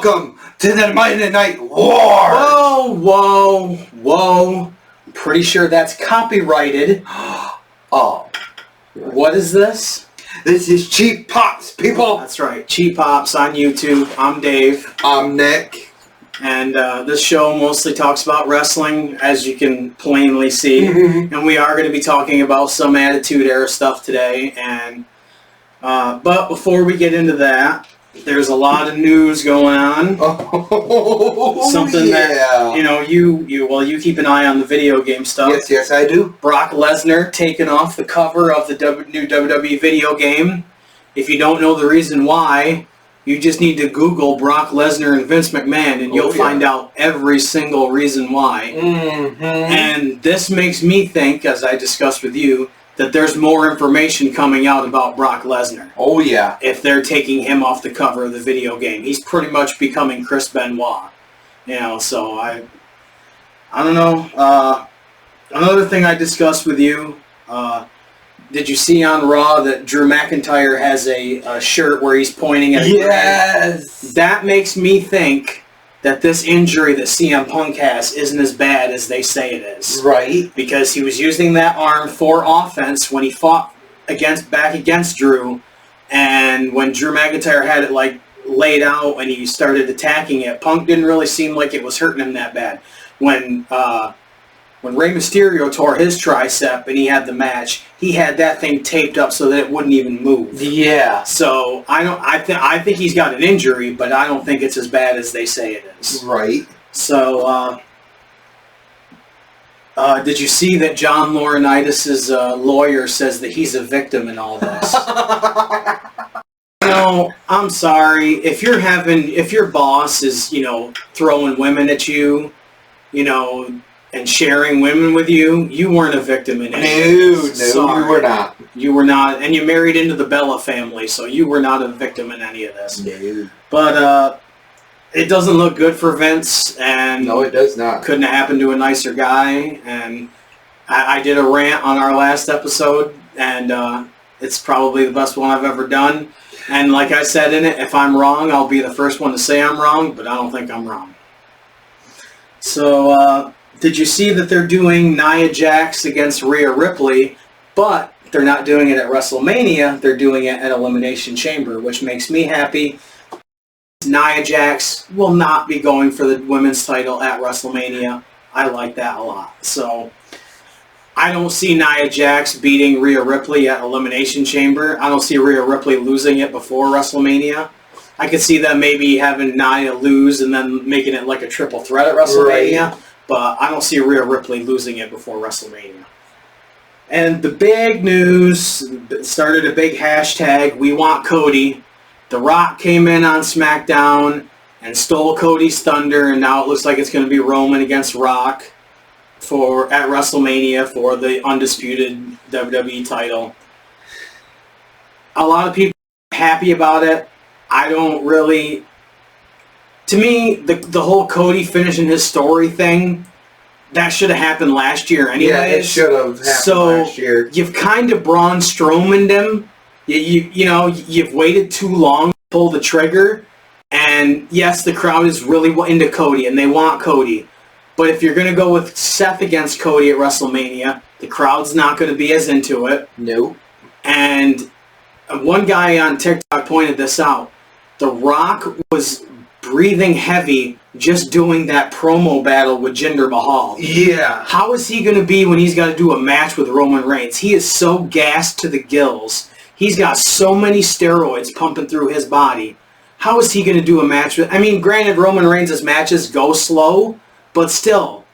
Welcome to the Monday Night War. Whoa. Pretty sure that's copyrighted. Oh. What is this? This is Cheap Pops, people. That's right. Cheap Pops on YouTube. I'm Dave. I'm Nick. And this show mostly talks about wrestling, as you can plainly see. And we are going to be talking about some Attitude Era stuff today. And but before we get into that, there's a lot of news going on. Oh, something that you keep an eye on the video game stuff. Yes, I do. Brock Lesnar taken off the cover of the new WWE video game. If you don't know the reason why, you just need to Google Brock Lesnar and Vince McMahon, and you'll find out every single reason why. And this makes me think, as I discussed with you, that there's more information coming out about Brock Lesnar. Oh, yeah. If they're taking him off the cover of the video game. He's pretty much becoming Chris Benoit. So I don't know. Another thing I discussed with you, did you see on Raw that Drew McIntyre has a shirt where he's pointing at a Yes! grenade? That makes me think that this injury that CM Punk has isn't as bad as they say it is. Right. Because he was using that arm for offense when he fought back against Drew, and when Drew McIntyre had it laid out and he started attacking it, Punk didn't really seem like it was hurting him that bad. When Rey Mysterio tore his tricep and he had the match, he had that thing taped up so that it wouldn't even move. Yeah. So I think he's got an injury, but I don't think it's as bad as they say it is. Right. So did you see that John Laurinaitis' lawyer says that he's a victim in all this? I'm sorry. If your boss is, throwing women at you, and sharing women with you, you weren't a victim in any of this. No, you were not. You were not, and you married into the Bella family, so you were not a victim in any of this. No. But it doesn't look good for Vince, and no, it does not. Couldn't have happened to a nicer guy. And I did a rant on our last episode, and it's probably the best one I've ever done. And like I said in it, if I'm wrong, I'll be the first one to say I'm wrong, but I don't think I'm wrong. So, did you see that they're doing Nia Jax against Rhea Ripley, but they're not doing it at WrestleMania, they're doing it at Elimination Chamber, which makes me happy. Nia Jax will not be going for the women's title at WrestleMania. I like that a lot. So, I don't see Nia Jax beating Rhea Ripley at Elimination Chamber. I don't see Rhea Ripley losing it before WrestleMania. I could see them maybe having Nia lose and then making it like a triple threat at WrestleMania. Right. But I don't see Rhea Ripley losing it before WrestleMania. And the big news started a big hashtag, We Want Cody. The Rock came in on SmackDown and stole Cody's thunder, and now it looks like it's going to be Roman against Rock at WrestleMania for the undisputed WWE title. A lot of people are happy about it. I don't really... To me, the whole Cody finishing his story thing, that should have happened last year anyway. Yeah, it should have happened last year. You've kind of Braun Strowman'd him. You've waited too long to pull the trigger. And yes, the crowd is really into Cody, and they want Cody. But if you're going to go with Seth against Cody at WrestleMania, the crowd's not going to be as into it. No. And one guy on TikTok pointed this out. The Rock was breathing heavy just doing that promo battle with Jinder Mahal. Yeah. How is he going to be when he's got to do a match with Roman Reigns? He is so gassed to the gills. He's got so many steroids pumping through his body. How is he going to do a match with... I mean, granted, Roman Reigns' matches go slow, but still.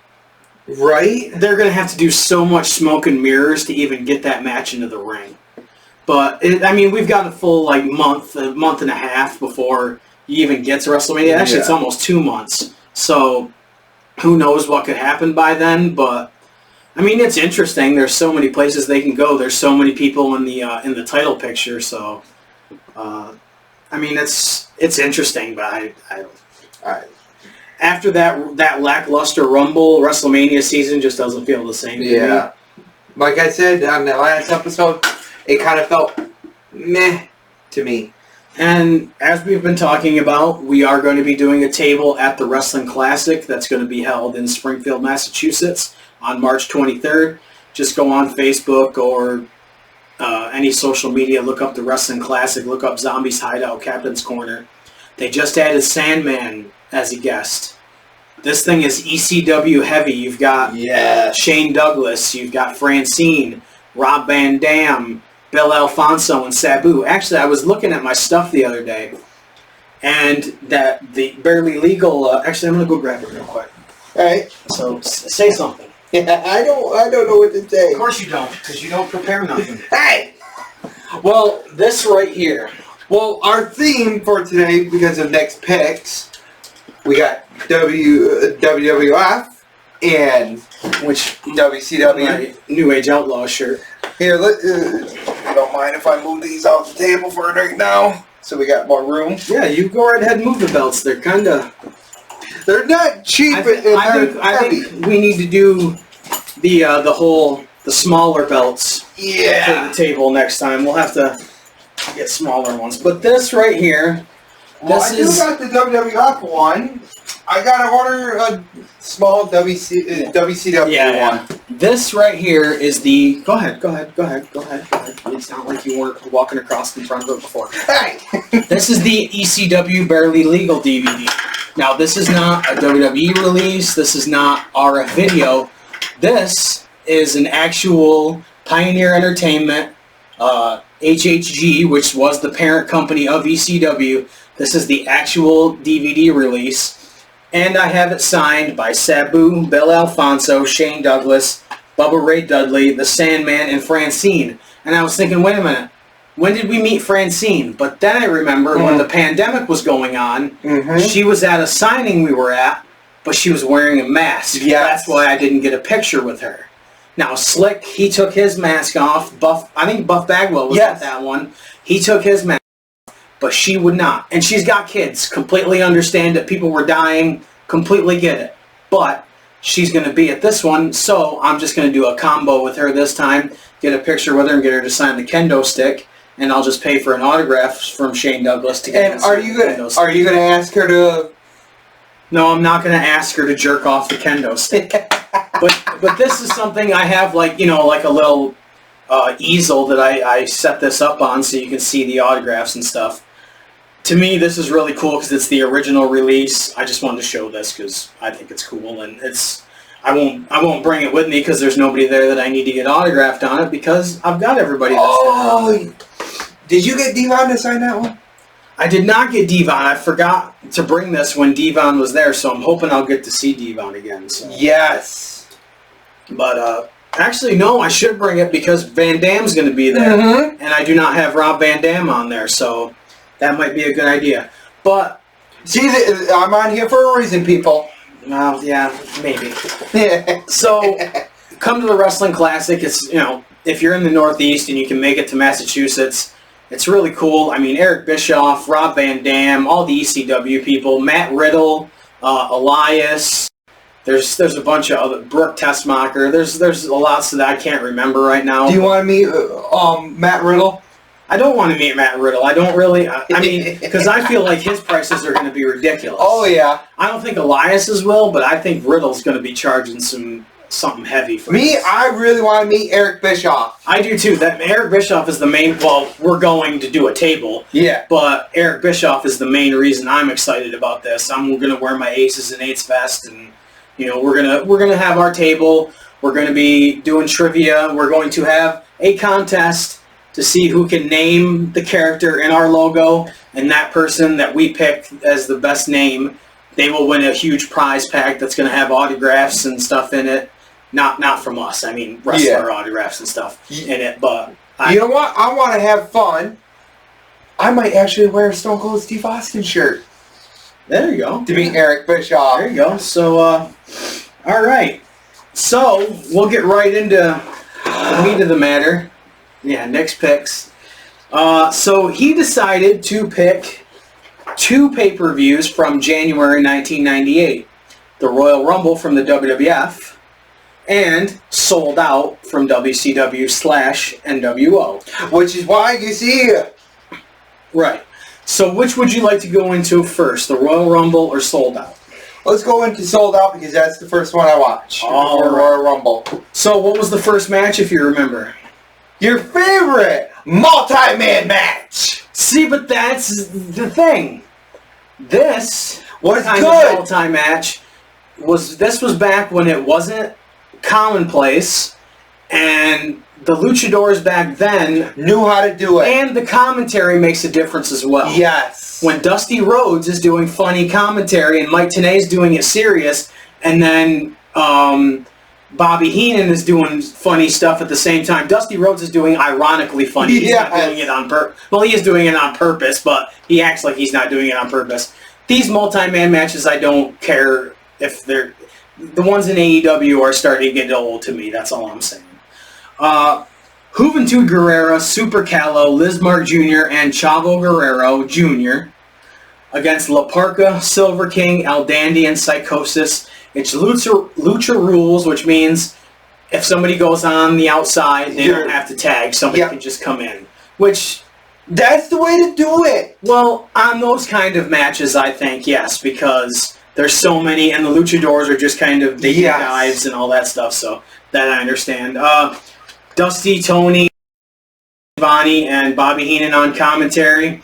Right? They're going to have to do so much smoke and mirrors to even get that match into the ring. But, we've got a full, month and a half before... he even gets to WrestleMania. Actually, It's almost 2 months. So, who knows what could happen by then, but, it's interesting. There's so many places they can go. There's so many people in the title picture, so, it's interesting, but I don't... After that lackluster Rumble, WrestleMania season just doesn't feel the same to me. Like I said on the last episode, it kind of felt meh to me. And as we've been talking about, we are going to be doing a table at the Wrestling Classic that's going to be held in Springfield, Massachusetts on March 23rd. Just go on Facebook or any social media, look up the Wrestling Classic, look up Zombies Hideout, Captain's Corner. They just added Sandman as a guest. This thing is ECW heavy. You've got Shane Douglas, you've got Francine, Rob Van Dam, Bill Alfonso, and Sabu. Actually, I was looking at my stuff the other day, and that the Barely Legal. Actually, I'm gonna go grab it real quick. All right. So say something. Yeah, I don't know what to say. Of course you don't, because you don't prepare nothing. Hey. Well, this right here. Well, our theme for today, because of next picks, we got WWF and Which WCW. my New Age Outlaw shirt. Here, you don't mind if I move these off the table for right now, so we got more room. Yeah, you go right ahead and move the belts. They're kind of. They're not cheap. I think we need to do the smaller belts for the table next time. We'll have to get smaller ones. But this right here, well, I do got the WWF one. I gotta order a small WCW one. This right here is the. Go ahead. It's not like you weren't walking across in front of it before. Hey! This is the ECW Barely Legal DVD. Now, this is not a WWE release. This is not RF video. This is an actual Pioneer Entertainment, HHG, which was the parent company of ECW. This is the actual DVD release. And I have it signed by Sabu, Bill Alfonso, Shane Douglas, Bubba Ray Dudley, The Sandman, and Francine. And I was thinking, wait a minute, when did we meet Francine? But then I remember when the pandemic was going on, she was at a signing we were at, but she was wearing a mask. Yes. That's why I didn't get a picture with her. Now, Slick, he took his mask off. I think Buff Bagwell was at that one. He took his mask off, but she would not. And she's got kids. Completely understand that people were dying. Completely get it. But she's going to be at this one, so I'm just going to do a combo with her this time, get a picture with her and get her to sign the kendo stick, and I'll just pay for an autograph from Shane Douglas to get. And are you gonna ask her to? No, I'm not going to ask her to jerk off the kendo stick. but this is something I have, like a little easel that I set this up on so you can see the autographs and stuff. To me, this is really cool because it's the original release. I just wanted to show this because I think it's cool, and I won't bring it with me because there's nobody there that I need to get autographed on it because I've got everybody that's there. Did you get Devon to sign that one? I did not get Devon. I forgot to bring this when Devon was there, so I'm hoping I'll get to see Devon again. So. Yes. But actually, no, I should bring it because Van Dam's going to be there, and I do not have Rob Van Dam on there, so that might be a good idea. But see, I'm on here for a reason, people. Well, yeah, maybe. So, come to the Wrestling Classic. It's, if you're in the Northeast and you can make it to Massachusetts, it's really cool. I mean, Eric Bischoff, Rob Van Dam, all the ECW people, Matt Riddle, Elias. There's a bunch of other, Brooke Tessmacher. There's a lot that I can't remember right now. Do you want to meet Matt Riddle? I don't want to meet Matt Riddle. I don't really. I mean, because I feel like his prices are going to be ridiculous. Oh yeah. I don't think Elias's will, but I think Riddle's going to be charging something heavy for me. this. I really want to meet Eric Bischoff. I do too. That Eric Bischoff is the main. Well, we're going to do a table. Yeah. But Eric Bischoff is the main reason I'm excited about this. I'm going to wear my Aces and Eights vest, and we're gonna have our table. We're going to be doing trivia. We're going to have a contest to see who can name the character in our logo, and that person that we pick as the best name, they will win a huge prize pack that's going to have autographs and stuff in it. Not from us. I mean, wrestler autographs and stuff in it. But you know what? I want to have fun. I might actually wear a Stone Cold Steve Austin shirt. There you go. To meet Eric Bischoff. There you go. So, all right. So we'll get right into the meat of the matter. Yeah, Nick's picks. So he decided to pick two pay-per-views from January 1998. The Royal Rumble from the WWF and Souled Out from WCW/NWO. Which is why you see... Right. So which would you like to go into first, the Royal Rumble or Souled Out? Let's go into Souled Out because that's the first one I watched. All before right. Royal Rumble. So what was the first match, if you remember? Your favorite multi-man match. See, but that's the thing. This was kind good. of multi-match was back when it wasn't commonplace, and the luchadors back then Knew how to do it. and the commentary makes a difference as well. Yes. When Dusty Rhodes is doing funny commentary and Mike Tenay's doing it serious, and then Bobby Heenan is doing funny stuff at the same time. Dusty Rhodes is doing ironically funny. He's not doing it on purpose. Well, he is doing it on purpose, but he acts like he's not doing it on purpose. These multi-man matches, I don't care if they're... The ones in AEW are starting to get old to me. That's all I'm saying. Juventud Guerrera, Super Callo, Liz Mark Jr., and Chavo Guerrero Jr. against La Parka, Silver King, El Dandy, and Psychosis. It's Lucha Rules, which means if somebody goes on the outside, they don't have to tag. Somebody can just come in. Which... That's the way to do it. Well, on those kind of matches, I think, yes, because there's so many, and the luchadors are just kind of digging dives and all that stuff, so that I understand. Dusty, Tony, Schiavone, and Bobby Heenan on commentary.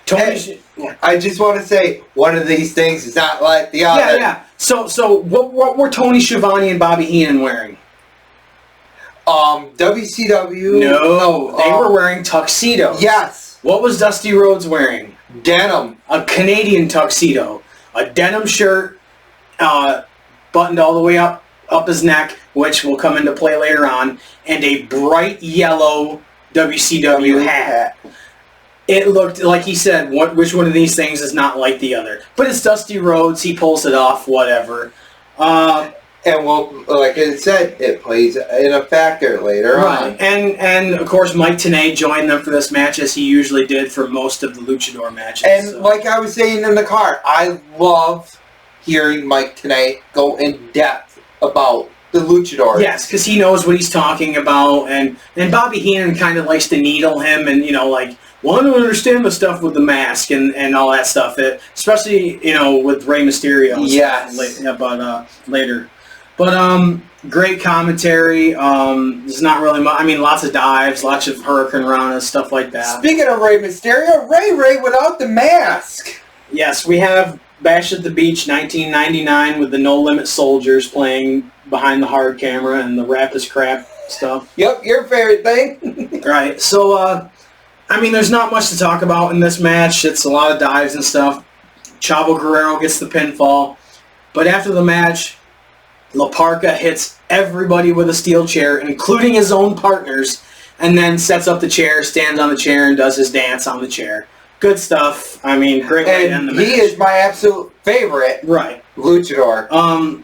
Tony, I just want to say, one of these things is not like the other. Yeah. So what were Tony Schiavone and Bobby Heenan wearing? WCW. No, they were wearing tuxedos. Yes. What was Dusty Rhodes wearing? Denim. A Canadian tuxedo. A denim shirt, buttoned all the way up his neck, which will come into play later on, and a bright yellow WCW hat. It looked, like he said, which one of these things is not like the other? But it's Dusty Rhodes, he pulls it off, whatever. And well, like I said, it plays in a factor later on. And of course Mike Tenay joined them for this match, as he usually did for most of the luchador matches. And like I was saying in the car, I love hearing Mike Tenay go in depth about the luchadors. Yes, because he knows what he's talking about, and Bobby Heenan kind of likes to needle him, and well, I don't understand the stuff with the mask and all that stuff. Especially with Rey Mysterio. And stuff later. But great commentary. There's not really much. I mean, lots of dives, lots of Hurricane Ranas, stuff like that. Speaking of Rey Mysterio, Ray without the mask. Yes, we have Bash at the Beach 1999 with the No Limit Soldiers playing behind the hard camera and the Rap is Crap stuff. Yep, your favorite thing. Right. So, I mean, there's not much to talk about in this match. It's a lot of dives and stuff. Chavo Guerrero gets the pinfall. But after the match, La Parka hits everybody with a steel chair, including his own partners, and then sets up the chair, stands on the chair, and does his dance on the chair. Good stuff. I mean, great way to end the match. He is my absolute favorite luchador.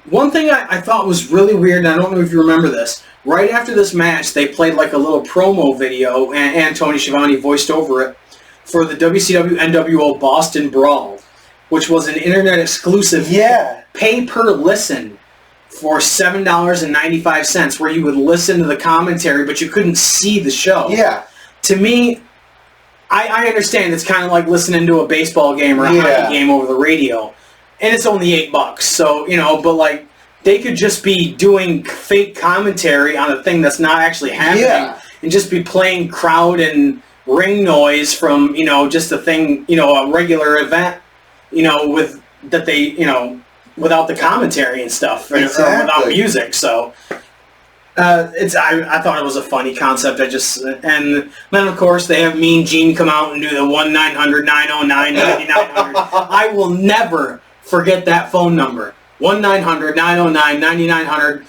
One thing I thought was really weird, and I don't know if you remember this, right after this match, they played like a little promo video, and Tony Schiavone voiced over it, for the WCW NWO Boston Brawl, which was an internet exclusive pay-per-listen for $7.95, where you would listen to the commentary, but you couldn't see the show. Yeah. To me, I understand it's kind of like listening to a baseball game or a hockey game over the radio, and it's only $8. So, but like, they could just be doing fake commentary on a thing that's not actually happening, and just be playing crowd and ring noise from, just a thing, a regular event, with that they, without the commentary and stuff, or without music. So I thought it was a funny concept. And then of course they have Mean Gene come out and do the 1-900-909-9900. I will never forget that phone number. 1-900-909-9900.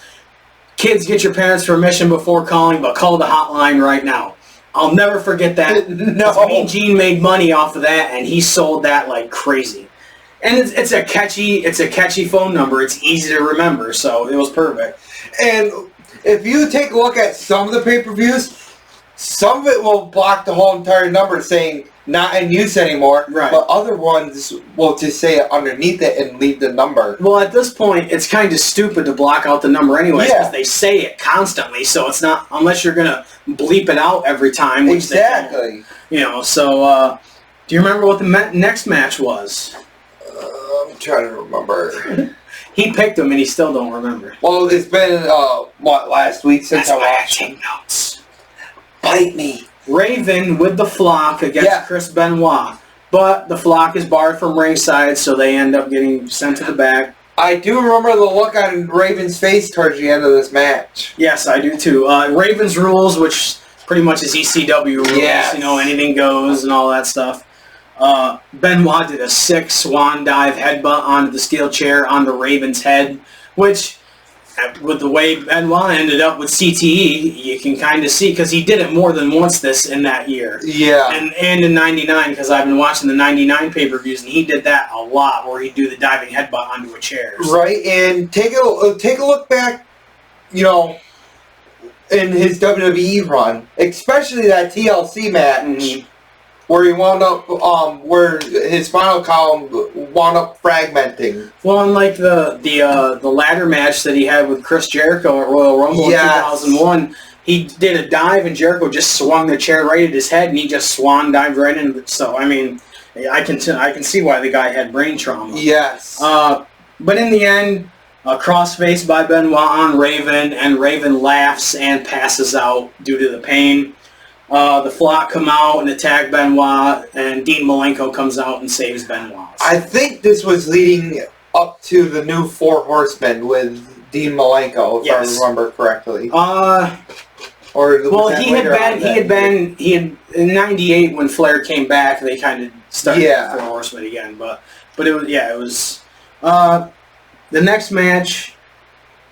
Kids, get your parents' permission before calling, but call the hotline right now. I'll never forget that. Mean Gene made money off of that, and he sold that like crazy. And it's a catchy phone number. It's easy to remember, so it was perfect. And if you take a look at some of the pay-per-views, some of it will block the whole entire number saying not in use anymore. Right. But other ones will just say it underneath it and leave the number. Well, at this point, it's kind of stupid to block out the number anyway, because they say it constantly. So it's not, unless you're going to bleep it out every time. Which exactly. So Do you remember what the next match was? I'm trying to remember. He picked them and he still don't remember. Well, it's been, last week since I watched take notes. Bite me. Raven with the Flock against Chris Benoit. But the Flock is barred from ringside, so they end up getting sent to the back. I do remember the look on Raven's face towards the end of this match. Yes, I do too. Raven's rules, which pretty much is ECW rules, you know, anything goes and all that stuff. Benoit did a sick swan dive headbutt onto the steel chair onto Raven's head, which, with the way Benoit ended up with CTE, you can kind of see, because he did it more than once in that year. Yeah. And in 99, because I've been watching the 99 pay-per-views, and he did that a lot, where he'd do the diving headbutt onto a chair. Right, and take a look back, you know, in his WWE run, especially that TLC match, where he wound up, where his spinal column wound up fragmenting. Well, unlike the ladder match that he had with Chris Jericho at Royal Rumble in 2001, he did a dive and Jericho just swung the chair right at his head, and he just swan dived right into it. So, I mean, I can see why the guy had brain trauma. Yes. But in the end, a crossface by Benoit on Raven, and Raven laughs and passes out due to the pain. The Flock come out and attack Benoit, and Dean Malenko comes out and saves Benoit. I think this was leading up to the new Four Horsemen with Dean Malenko, if I remember correctly. He had in '98 when Flair came back, they kind of started the Four Horsemen again. But it was the next match.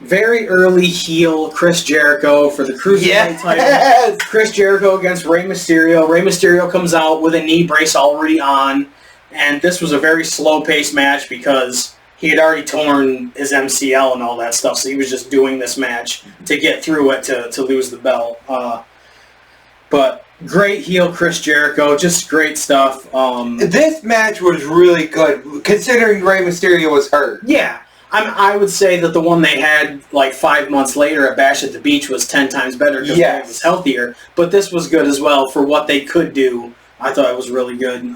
Very early heel Chris Jericho for the Cruiserweight title. Chris Jericho against Rey Mysterio. Rey Mysterio comes out with a knee brace already on, and this was a very slow-paced match because he had already torn his MCL and all that stuff, so he was just doing this match to get through it to lose the belt. But great heel Chris Jericho, just great stuff. This match was really good, considering Rey Mysterio was hurt. Yeah. I would say that the one they had like 5 months later at Bash at the Beach was 10 times better because it was healthier. But this was good as well for what they could do. I thought it was really good.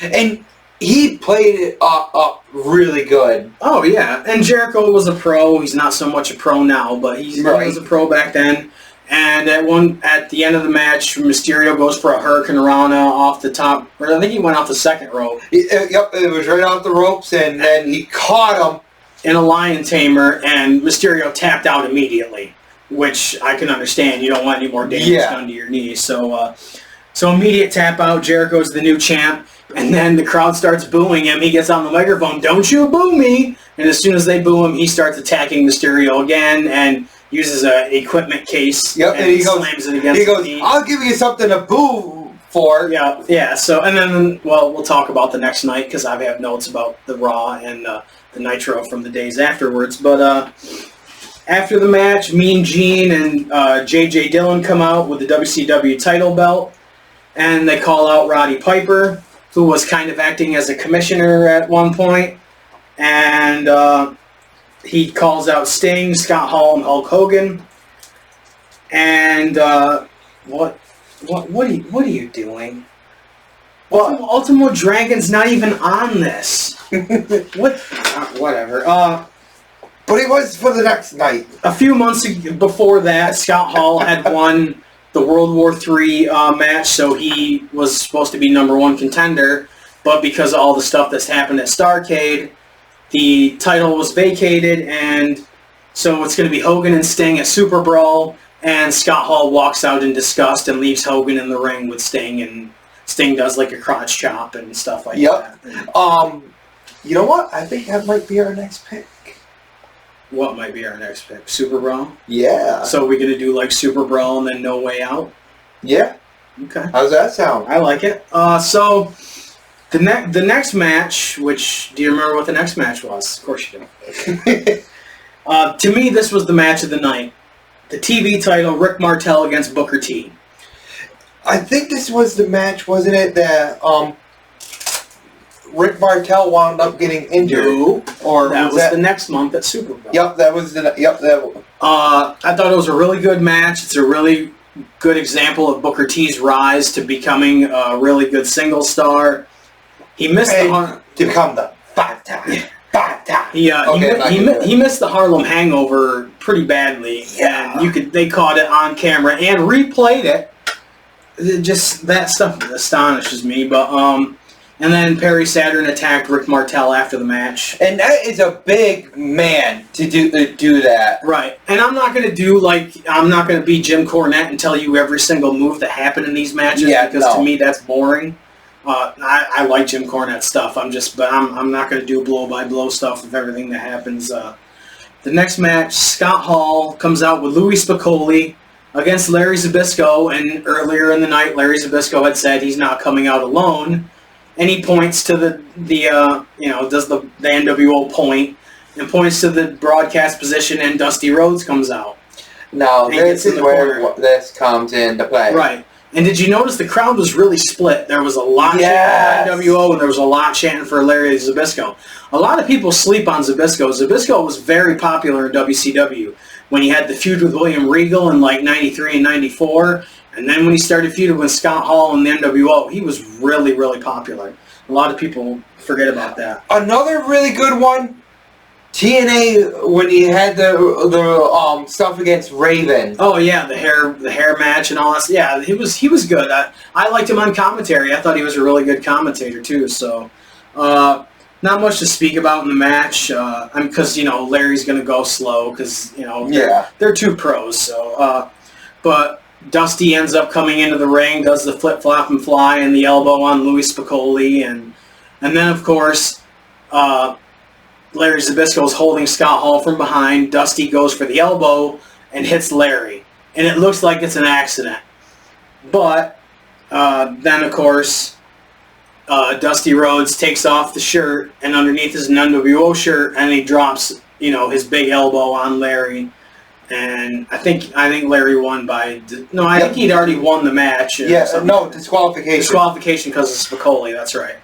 And he played it up really good. Oh, yeah. And Jericho was a pro. He's not so much a pro now, but he was a pro back then. And at the end of the match, Mysterio goes for a Hurricane Rana off the top. Or I think he went off the second rope. Yep, it was right off the ropes, and then he caught him in a lion tamer, and Mysterio tapped out immediately, which I can understand. You don't want any more damage done to your knee. So immediate tap out. Jericho's the new champ, and then the crowd starts booing him. He gets on the microphone, "Don't you boo me!" And as soon as they boo him, he starts attacking Mysterio again, and uses an equipment case and he slams it against the knee. "I'll give you something to boo for." Yeah. So, and then, we'll talk about the next night because I have notes about the Raw and the Nitro from the days afterwards. But after the match, Mean Gene and J.J. Dillon come out with the WCW title belt, and they call out Roddy Piper, who was kind of acting as a commissioner at one point, and he calls out Sting, Scott Hall, and Hulk Hogan. And what are you doing? Well, Ultimo Dragon's not even on this. Whatever. But he was for the next night. A few months before that, Scott Hall had won the World War III match, so he was supposed to be #1 contender. But because of all the stuff that's happened at Starrcade, the title was vacated, and so it's going to be Hogan and Sting at Super Brawl, and Scott Hall walks out in disgust and leaves Hogan in the ring with Sting, and Sting does like a crotch chop and stuff like that. You know what? I think that might be our next pick. What might be our next pick? Super Brawl? Yeah. So we're going to do like Super Brawl and then No Way Out? Yeah. Okay. How's that sound? I like it. So the next match, which, do you remember what the next match was? Of course you do. To me, this was the match of the night. The TV title, Rick Martel against Booker T. I think this was the match, wasn't it, that Rick Martel wound up getting injured? No. Or that was the next month at Super Bowl. Yep, that was the... Yep, that... I thought it was a really good match. It's a really good example of Booker T's rise to becoming a really good single star. He missed to become the five-time. He missed the Harlem Hangover pretty badly, and they caught it on camera and replayed it. Just that stuff astonishes me. But and then Perry Saturn attacked Rick Martel after the match, and that is a big man to do that. Right, and I'm not gonna be Jim Cornette and tell you every single move that happened in these matches because to me that's boring. I like Jim Cornette stuff. I'm not going to do blow-by-blow stuff of everything that happens. The next match, Scott Hall comes out with Louis Spicolli against Larry Zbyszko, and earlier in the night, Larry Zbyszko had said he's not coming out alone, and he points to does the NWO point, and points to the broadcast position, and Dusty Rhodes comes out. Now, this is where this comes into play. Right. And did you notice the crowd was really split? There was a lot chanting for NWO, and there was a lot chanting for Larry Zbyszko. A lot of people sleep on Zbyszko. Zbyszko was very popular in WCW when he had the feud with William Regal in like 93 and 94. And then when he started feuding with Scott Hall in the NWO, he was really, really popular. A lot of people forget about that. Another really good one, TNA, when he had the stuff against Raven. Oh yeah, the hair match and all that. Yeah, he was good. I liked him on commentary. I thought he was a really good commentator too. So, not much to speak about in the match. Because Larry's gonna go slow because they're two pros. So, but Dusty ends up coming into the ring, does the flip flop and fly and the elbow on Louis Spicolli, and then of course. Larry Zbyszko is holding Scott Hall from behind. Dusty goes for the elbow and hits Larry. And it looks like it's an accident. But then, of course, Dusty Rhodes takes off the shirt, and underneath is an NWO shirt, and he drops, his big elbow on Larry. And I think Larry won by... No, I think he'd already won the match. Disqualification. Disqualification because of Spicolli, that's right.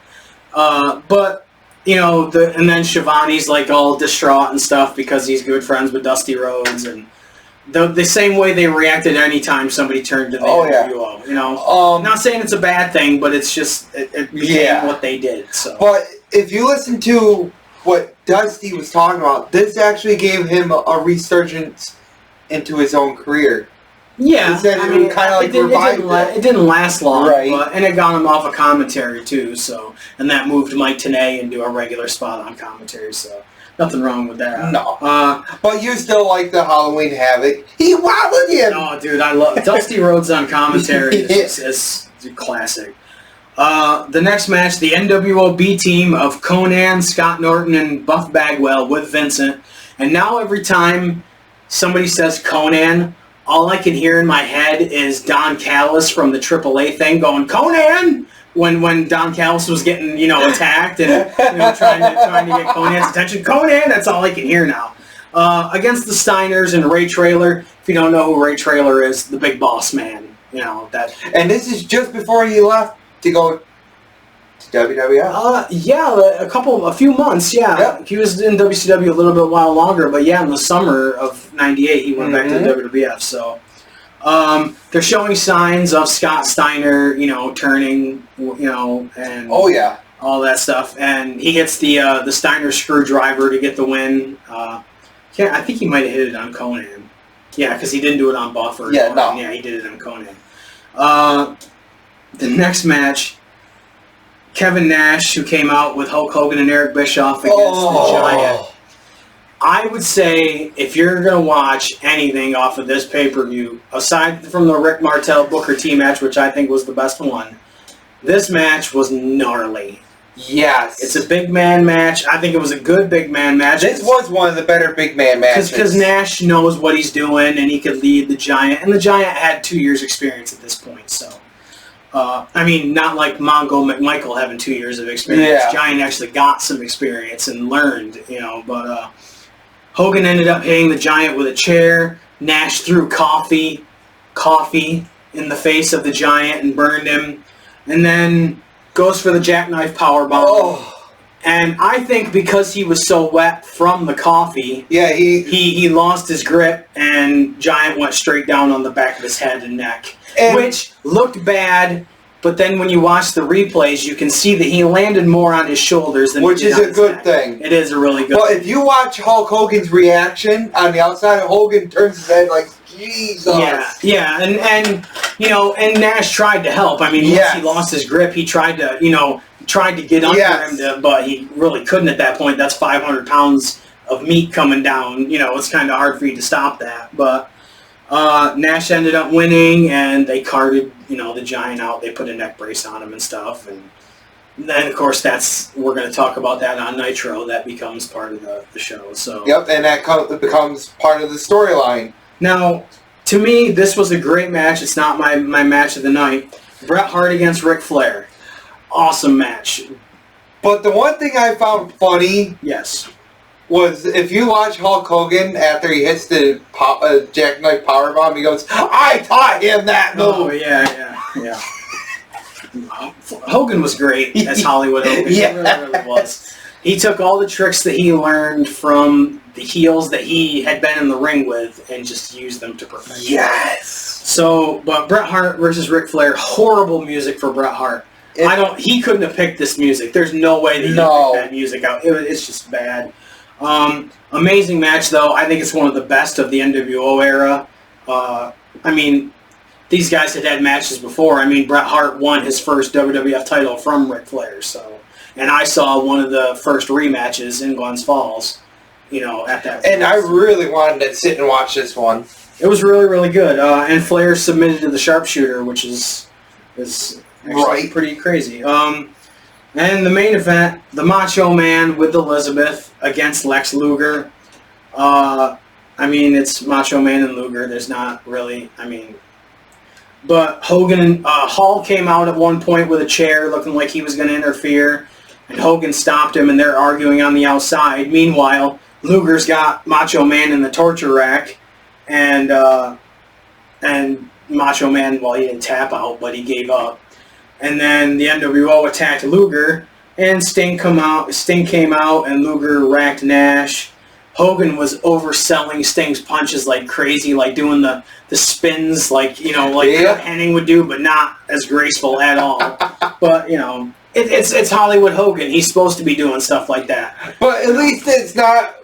But... and then Shivani's like all distraught and stuff because he's good friends with Dusty Rhodes, and the same way they reacted anytime somebody turned to the NWO. Not saying it's a bad thing, but it's just it became what they did. So, but if you listen to what Dusty was talking about, this actually gave him a resurgence into his own career. Yeah, it didn't last long, right? And it got him off of commentary too. So, and that moved Mike Tenay into a regular spot on commentary. So, nothing wrong with that. No, but you still like the Halloween Havoc? He wowed him. Oh, dude, I love Dusty Rhodes on commentary. Is classic. The next match, the NWO B team of Conan, Scott Norton, and Buff Bagwell with Vincent. And now every time somebody says Conan, all I can hear in my head is Don Callis from the AAA thing going, Conan! When Don Callis was getting, attacked and, trying to get Conan's attention. Conan! That's all I can hear now. Against the Steiners and Ray Traylor. If you don't know who Ray Traylor is, the big boss man. And this is just before he left to go to WWF. A few months, Yep. He was in WCW a little bit while longer, but in the summer of '98 he went back to the WWF. So they're showing signs of Scott Steiner, turning, and all that stuff, and he hits the Steiner screwdriver to get the win. I think he might have hit it on Conan. Yeah, because he didn't do it on Buffer. Yeah, he did it on Conan. The next match, Kevin Nash, who came out with Hulk Hogan and Eric Bischoff against the Giant. I would say, if you're going to watch anything off of this pay-per-view, aside from the Rick Martel Booker T match, which I think was the best one, this match was gnarly. Yes. It's a big man match. I think it was a good big man match. This was one of the better big man matches. Because Nash knows what he's doing, and he could lead the Giant. And the Giant had 2 years' experience at this point, so... not like Mongo McMichael having 2 years of experience. Yeah. Giant actually got some experience and learned, but Hogan ended up hitting the Giant with a chair. Nash threw coffee in the face of the Giant and burned him. And then goes for the jackknife powerbomb. And I think because he was so wet from the coffee, Yeah, he lost his grip, and Giant went straight down on the back of his head and neck, which looked bad. But then when you watch the replays, you can see that he landed more on his shoulders than which he did is on a his good neck. thing. It is a really good But thing. if you watch Hulk Hogan's reaction on the outside, Hogan turns his head like, Jesus. Yeah, and you know, and Nash tried to help. I mean, once he lost his grip, he tried to, you know, get under him, but he really couldn't at that point. That's 500 pounds of meat coming down. You know, it's kind of hard for you to stop that. But Nash ended up winning, and they carted, you know, the Giant out. They put a neck brace on him and stuff, and then of course we're going to talk about that on Nitro. That becomes part of the show. So yep, and that becomes part of the storyline. Now, to me, this was a great match. It's not my match of the night. Bret Hart against Ric Flair. Awesome match. But the one thing I found funny was if you watch Hulk Hogan after he hits the jackknife powerbomb, he goes, I taught him that move. Oh, yeah. Hogan was great as Hollywood Hogan. He really was. He took all the tricks that he learned from the heels that he had been in the ring with and just used them to perfection. Yes. So, but Bret Hart versus Ric Flair, horrible music for Bret Hart. He couldn't have picked this music. There's no way that he picked that music out. It's just bad. Amazing match, though. I think it's one of the best of the NWO era. I mean, these guys had matches before. I mean, Bret Hart won his first WWF title from Ric Flair, so. And I saw one of the first rematches in Glens Falls, you know, at that point. And I really wanted to sit and watch this one. It was really, really good. And Flair submitted to the sharpshooter, which is actually pretty crazy. And the main event, the Macho Man with Elizabeth against Lex Luger. I mean, it's Macho Man and Luger. There's not really, but Hogan and Hall came out at one point with a chair looking like he was going to interfere. And Hogan stopped him, and they're arguing on the outside. Meanwhile, Luger's got Macho Man in the torture rack, and Macho Man, well, he didn't tap out, but he gave up. And then the NWO attacked Luger, and Sting came out, and Luger racked Nash. Hogan was overselling Sting's punches like crazy, like doing the spins, like Kurt Hennig would do, but not as graceful at all. But it's Hollywood Hogan. He's supposed to be doing stuff like that. But at least it's not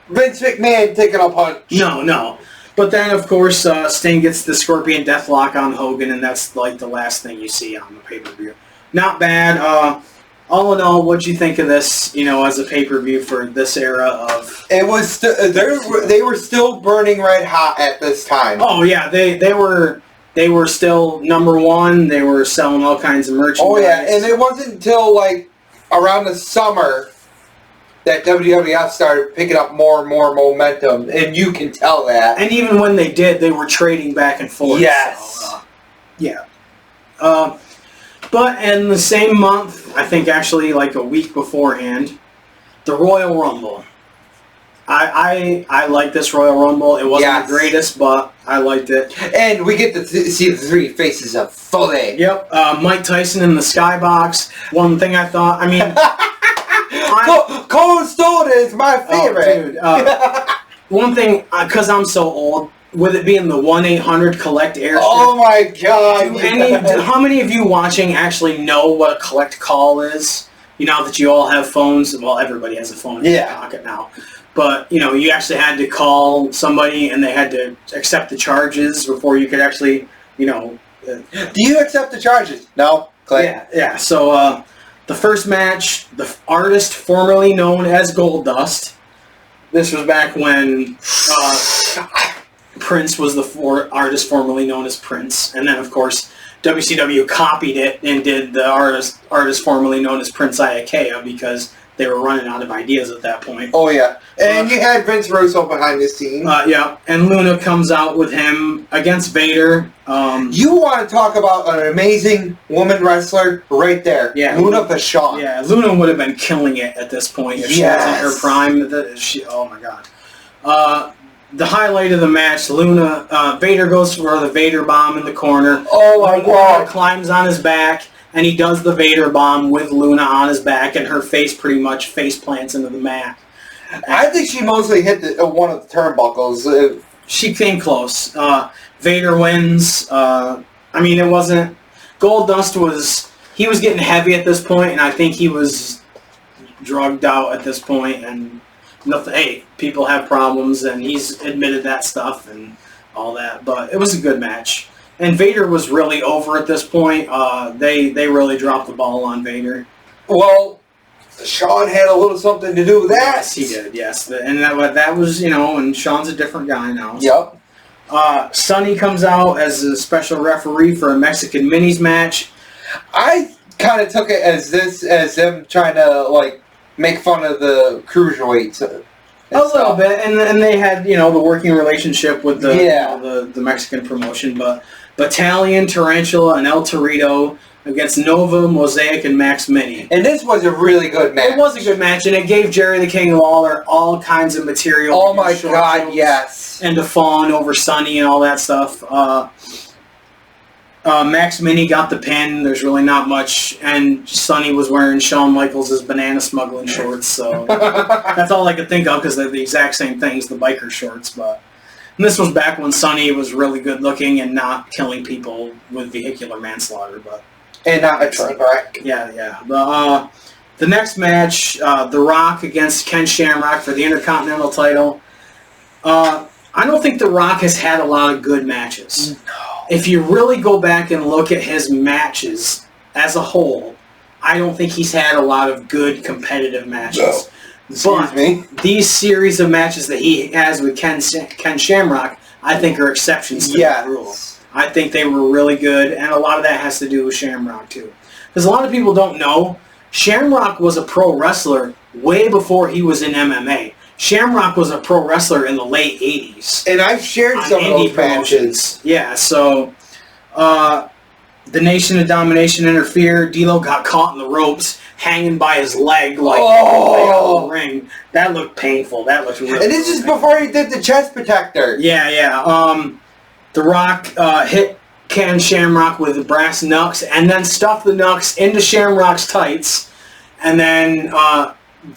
Vince McMahon taking a punch. No. But then, of course, Sting gets the Scorpion Deathlock on Hogan, and that's like the last thing you see on the pay-per-view. Not bad. All in all, what'd you think of this, as a pay-per-view for this era of... It was... they were still burning red hot at this time. Oh, yeah. They were still number one. They were selling all kinds of merchandise. Oh, yeah. And it wasn't until, around the summer that WWF started picking up more and more momentum. And you can tell that. And even when they did, they were trading back and forth. Yes. So, yeah. But in the same month, I think actually like a week beforehand, the Royal Rumble. I like this Royal Rumble. It wasn't the greatest, but I liked it. And we get to see the three faces of Foley. Yep. Mike Tyson in the Skybox. One thing I thought, Cold Stone is my favorite. Oh, dude. One thing, because I'm so old, with it being the 1-800 collect airstrip. Oh my God! How many of you watching actually know what a collect call is? That you all have phones. Well, everybody has a phone in their pocket now. But, you actually had to call somebody and they had to accept the charges before you could actually, Do you accept the charges? No. Click. Yeah. So, the first match, the artist formerly known as Goldust. This was back when Prince was the artist formerly known as Prince. And then, of course, WCW copied it and did the artist formerly known as Prince Iakea because they were running out of ideas at that point. Oh, yeah. And you had Vince Russo behind the scenes. Yeah. And Luna comes out with him against Vader. You want to talk about an amazing woman wrestler right there. Yeah. Luna Vachon. Yeah. Luna would have been killing it at this point if she was in her prime. Oh, my God. The highlight of the match, Vader goes for the Vader bomb in the corner. Oh, my God. Climbs on his back. and he does the Vader bomb with Luna on his back, and her face pretty much face plants into the mat. I think she mostly hit one of the turnbuckles. She came close. Vader wins. It wasn't... Goldust was... He was getting heavy at this point, and I think he was drugged out at this point, and nothing. Hey, people have problems, and he's admitted that stuff and all that. But it was a good match, and Vader was really over at this point. They really dropped the ball on Vader. Well, Shawn had a little something to do with that. Yes, he did. Yes, and that was and Shawn's a different guy now. So. Yep. Sonny comes out as a special referee for a Mexican Minis match. I kind of took it as them trying to make fun of the cruiserweights. A little bit, and they had the working relationship with the Mexican promotion, but Battalion, Tarantula, and El Torito against Nova, Mosaic, and Max Mini. And this was a really good match. It was a good match, and it gave Jerry the King Lawler all kinds of material. Oh my God, yes! And to fawn over Sonny and all that stuff. Max Mini got the pin. There's really not much. And Sonny was wearing Shawn Michaels' banana smuggling shorts. So that's all I could think of because they're the exact same things, the biker shorts. And this was back when Sonny was really good looking and not killing people with vehicular manslaughter. And not a train wreck. Yeah. The next match, The Rock against Ken Shamrock for the Intercontinental title. I don't think The Rock has had a lot of good matches. No. If you really go back and look at his matches as a whole, I don't think he's had a lot of good competitive matches. No. But these series of matches that he has with Ken Shamrock, I think are exceptions to the rule. I think they were really good, and a lot of that has to do with Shamrock, too. Because a lot of people don't know, Shamrock was a pro wrestler way before he was in MMA. Shamrock was a pro wrestler in the late 80s. And I've shared some of those matches. Yeah, so the Nation of Domination interfered. D'Lo got caught in the ropes, hanging by his leg like out the ring. That looked painful. That looked really And this is before he did the chest protector. Yeah. The Rock hit Ken Shamrock with the brass knucks and then stuffed the knucks into Shamrock's tights and then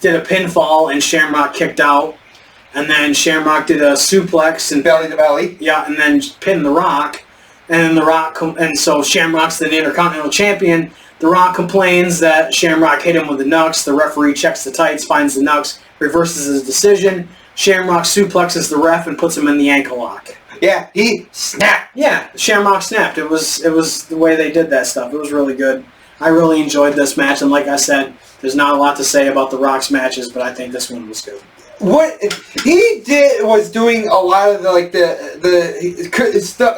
did a pinfall and Shamrock kicked out. And then Shamrock did a suplex and belly to belly. Yeah, and then pinned The Rock. And The Rock, and so Shamrock's the Intercontinental Champion. The Rock complains that Shamrock hit him with the knucks. The referee checks the tights, finds the knucks, reverses his decision. Shamrock suplexes the ref and puts him in the ankle lock. Yeah, he snapped. Yeah, Shamrock snapped. It was the way they did that stuff. It was really good. I really enjoyed this match, and like I said, there's not a lot to say about The Rock's matches, but I think this one was good. What he did was doing a lot of the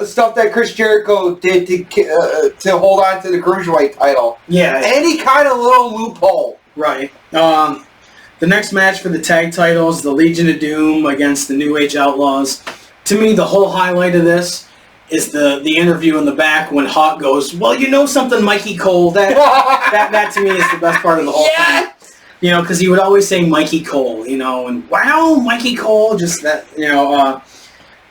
stuff that Chris Jericho did to hold on to the Cruiserweight title. Yeah. Any kind of little loophole. Right. The next match for the tag titles, the Legion of Doom against the New Age Outlaws. To me, the whole highlight of this is the interview in the back when Hawk goes, "Well, you know something, Mikey Cole." That to me is the best part of the whole thing. Because he would always say Mikey Cole, and wow, Mikey Cole, just that,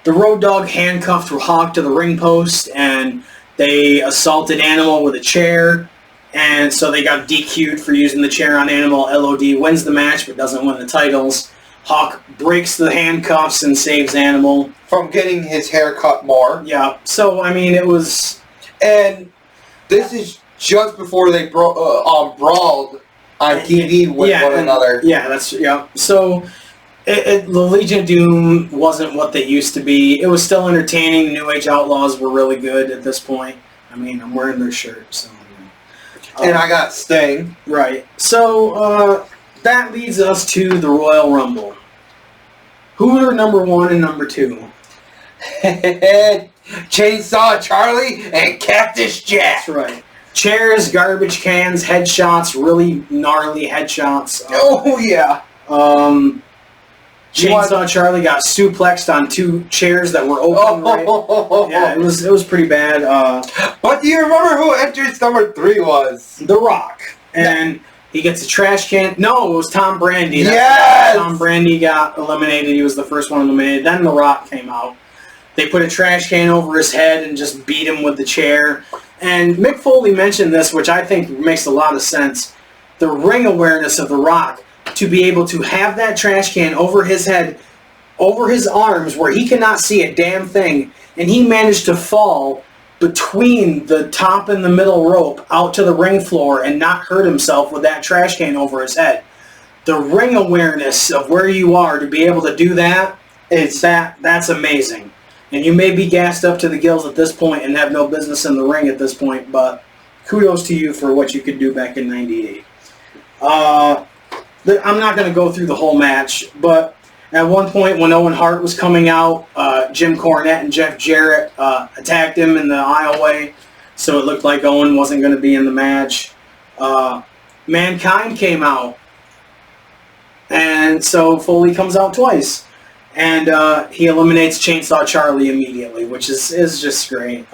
the Road Dogg handcuffed Hawk to the ring post, and they assaulted Animal with a chair, and so they got DQ'd for using the chair on Animal. LOD wins the match, but doesn't win the titles. Hawk breaks the handcuffs and saves Animal. From getting his hair cut more. Yeah, so, it was... And this is just before they brawled on TV with one another. Yeah. So, the Legion of Doom wasn't what they used to be. It was still entertaining. The New Age Outlaws were really good at this point. I'm wearing their shirt, so... and I got Sting. Right. So, that leads us to the Royal Rumble. Who are number 1 and number 2? Chainsaw Charlie and Cactus Jack. That's right. Chairs, garbage cans, headshots, really gnarly headshots. Yeah. Chainsaw Charlie got suplexed on 2 chairs that were open. Right? Yeah, it was pretty bad. But do you remember who entrance number 3 was? The Rock. And he gets a trash can. No, it was Tom Brady. Yes! Tom Brady got eliminated. He was the first one eliminated. Then The Rock came out. They put a trash can over his head and just beat him with the chair. And Mick Foley mentioned this, which I think makes a lot of sense. The ring awareness of The Rock, to be able to have that trash can over his head, over his arms, where he cannot see a damn thing, and he managed to fall between the top and the middle rope out to the ring floor and not hurt himself with that trash can over his head. The ring awareness of where you are to be able to do that, that's amazing. And you may be gassed up to the gills at this point and have no business in the ring at this point, but kudos to you for what you could do back in '98. I'm not going to go through the whole match, but at one point when Owen Hart was coming out, Jim Cornette and Jeff Jarrett attacked him in the aisleway, so it looked like Owen wasn't going to be in the match. Mankind came out, and so Foley comes out twice. And he eliminates Chainsaw Charlie immediately, which is just great.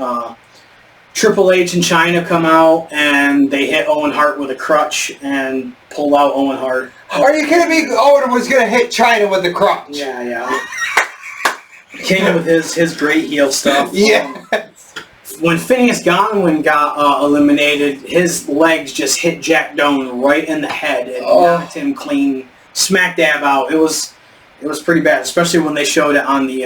Triple H and Chyna come out, and they hit Owen Hart with a crutch and pull out Owen Hart. Are you kidding me? Owen was going to hit Chyna with the crutch. Yeah. King with his great heel stuff. Yeah. When Phineas Godwin got eliminated, his legs just hit Jack Doan right in the head and knocked him clean, smack dab out. It was pretty bad, especially when they showed it on the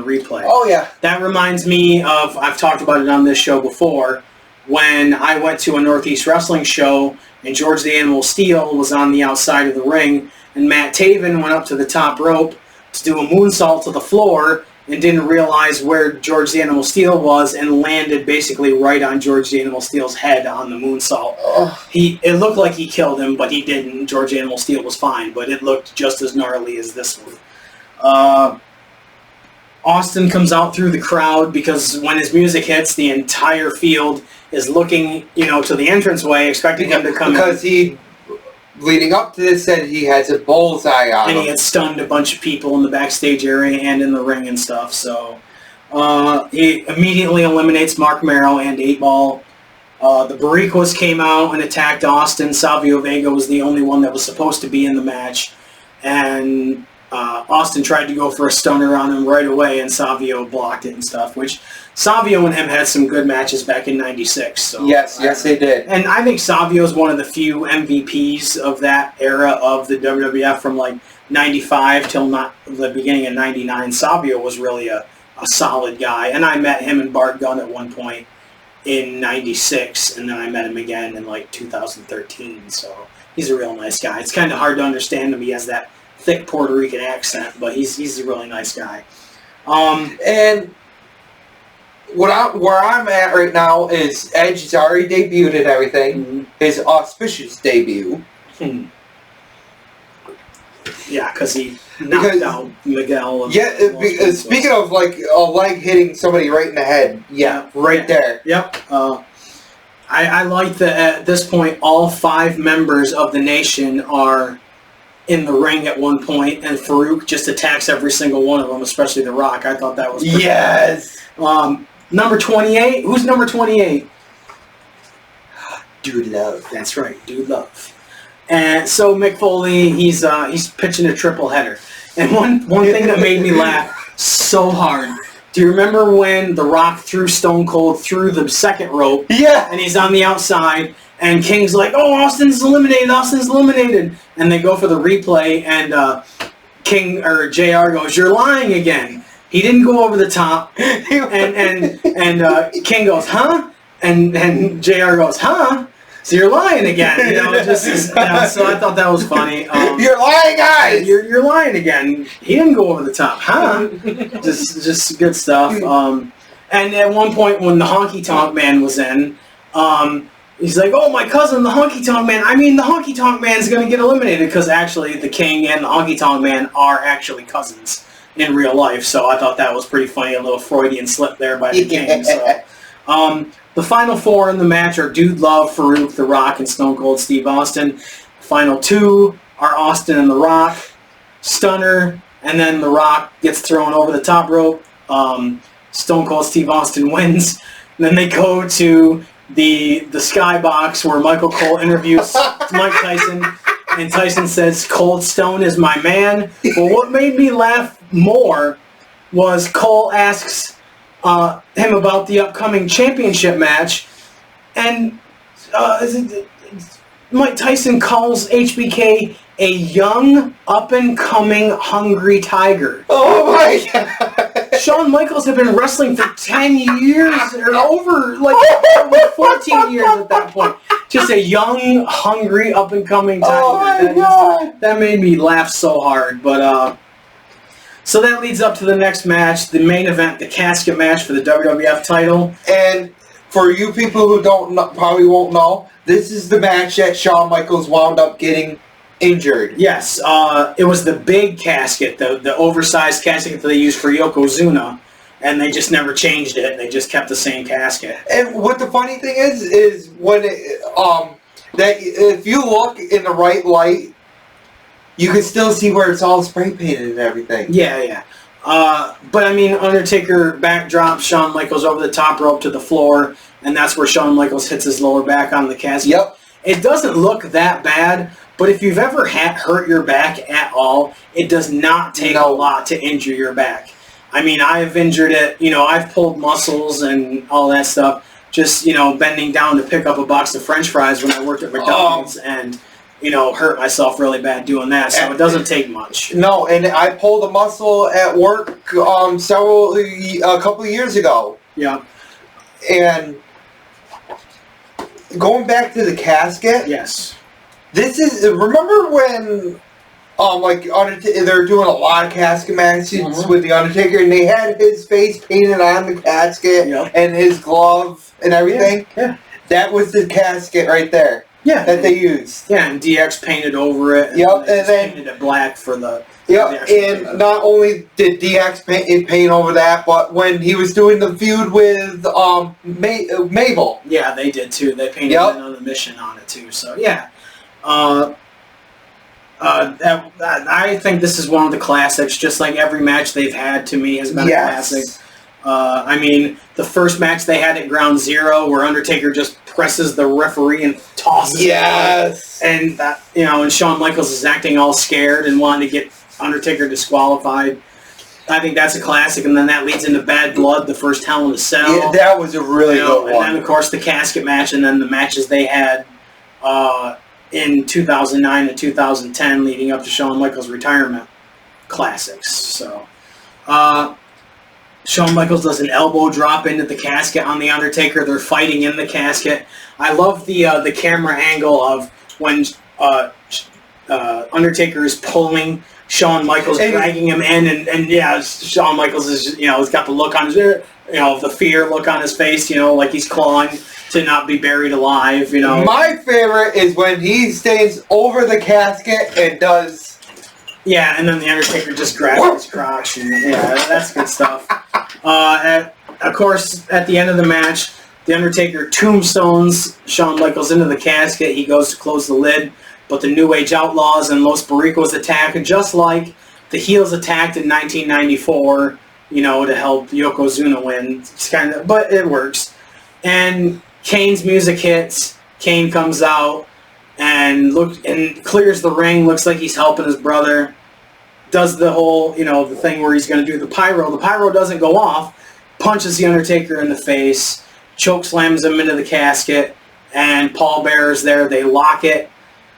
replay. Oh, yeah. That reminds me of, I've talked about it on this show before, when I went to a Northeast Wrestling show and George the Animal Steel was on the outside of the ring, and Matt Taven went up to the top rope to do a moonsault to the floor and didn't realize where George the Animal Steel was and landed basically right on George the Animal Steel's head on the moonsault. It looked like he killed him, but he didn't. George the Animal Steel was fine, but it looked just as gnarly as this one. Austin comes out through the crowd because when his music hits, the entire field is looking, to the entranceway, expecting him to come in. Because he, leading up to this, said he has a bullseye on him. And he had stunned a bunch of people in the backstage area and in the ring and stuff, so he immediately eliminates Mark Merrow and 8-Ball. The Boricuas came out and attacked Austin. Savio Vega was the only one that was supposed to be in the match, and Austin tried to go for a stunner on him right away, and Savio blocked it and stuff, which Savio and him had some good matches back in '96. So yes, they did. And I think Savio is one of the few MVPs of that era of the WWF from like 95 till not the beginning of 99. Savio was really a solid guy, and I met him and Bart Gunn at one point in '96, and then I met him again in like 2013, so he's a real nice guy. It's kind of hard to understand him. He has that thick Puerto Rican accent, but he's a really nice guy. And where I'm at right now is Edge has already debuted and everything. Mm-hmm. His auspicious debut. Yeah, because he knocked out Miguel. Speaking of like a leg hitting somebody right in the head. Yeah, right there. Yep. I like that at this point all 5 members of the Nation are in the ring at one point, and Farouk just attacks every single one of them, especially The Rock. I thought that was pretty cool. Number 28. Who's number 28? Dude Love. That's right, Dude Love. And so Mick Foley, he's pitching a triple header. And one thing that made me laugh so hard. Do you remember when The Rock threw Stone Cold through the second rope? Yeah. And he's on the outside, and King's like, "Oh, Austin's eliminated," and they go for the replay, and King or JR goes, "You're lying again. He didn't go over the top," and King goes, "Huh?" and JR goes, "Huh? So you're lying again." So I thought that was funny. You're lying, guys. You're lying again. He didn't go over the top, huh? just good stuff. And at one point when the Honky Tonk Man was in, he's like, "Oh, my cousin, the Honky Tonk Man. I mean, the Honky Tonk Man's going to get eliminated," because actually the King and the Honky Tonk Man are actually cousins in real life. So I thought that was pretty funny, a little Freudian slip there by the King. So, the final 4 in the match are Dude Love, Farouk, The Rock, and Stone Cold Steve Austin. The final 2 are Austin and The Rock. Stunner, and then The Rock gets thrown over the top rope. Stone Cold Steve Austin wins. And then they go to the skybox where Michael Cole interviews Mike Tyson, and Tyson says, "Cold Stone is my man." Well, what made me laugh more was Cole asks him about the upcoming championship match, And Mike Tyson calls HBK a young, up-and-coming, hungry tiger. Oh my God! Shawn Michaels had been wrestling for 10 years, or over, like 14 years at that point. Just a young, hungry, up-and-coming tiger. Oh my God! That made me laugh so hard. But so that leads up to the next match, the main event, the casket match for the WWF title. And for you people who probably won't know, this is the match that Shawn Michaels wound up getting injured. Yes, it was the big casket, the oversized casket that they used for Yokozuna, and they just never changed it. They just kept the same casket. And what the funny thing is when that if you look in the right light, you can still see where it's all spray painted and everything. Yeah. But I mean, Undertaker backdrops Shawn Michaels over the top rope to the floor, and that's where Shawn Michaels hits his lower back on the casket. Yep. It doesn't look that bad, but if you've ever hurt your back at all, it does not take a lot to injure your back. I mean, I've injured it. I've pulled muscles and all that stuff. Just bending down to pick up a box of French fries when I worked at McDonald's and. Hurt myself really bad doing that, so it doesn't take much. No, and I pulled a muscle at work a couple of years ago. Yeah. And going back to the casket. Yes. Remember when they're doing a lot of casket matches with the Undertaker, and they had his face painted on the casket and his glove and everything. Yeah. That was the casket right there. Yeah, that they used. Yeah, and DX painted over it. And then painted it black for the. And not only did DX paint over that, but when he was doing the feud with Mabel. Yeah, they did too. They painted another mission on it too. So yeah, I think this is one of the classics. Just like every match they've had to me has been a classic. I mean, the first match they had at Ground Zero, where Undertaker just presses the referee and tosses him. And that, and Shawn Michaels is acting all scared and wanting to get Undertaker disqualified. I think that's a classic, and then that leads into Bad Blood, the first Hell in a Cell. Yeah, that was a really good one. And then, of course, the casket match, and then the matches they had in 2009 and 2010 leading up to Shawn Michaels' retirement. Classics. So, Shawn Michaels does an elbow drop into the casket on The Undertaker. They're fighting in the casket. I love the camera angle of when Undertaker is pulling Shawn Michaels, dragging him in, and Shawn Michaels is, has got the look on his, the fear look on his face, like he's clawing to not be buried alive, My favorite is when he stays over the casket and does... Yeah, and then the Undertaker just grabs his crotch, and that's good stuff. Of course, at the end of the match, the Undertaker tombstones Shawn Michaels into the casket. He goes to close the lid, but the New Age Outlaws and Los Barricos attack, just like the heels attacked in 1994, to help Yokozuna win. It's but it works. And Kane's music hits. Kane comes out and clears the ring. Looks like he's helping his brother. Does the whole, the thing where he's going to do the pyro. The pyro doesn't go off. Punches the Undertaker in the face. Choke slams him into the casket. And Paul Bearer's there. They lock it.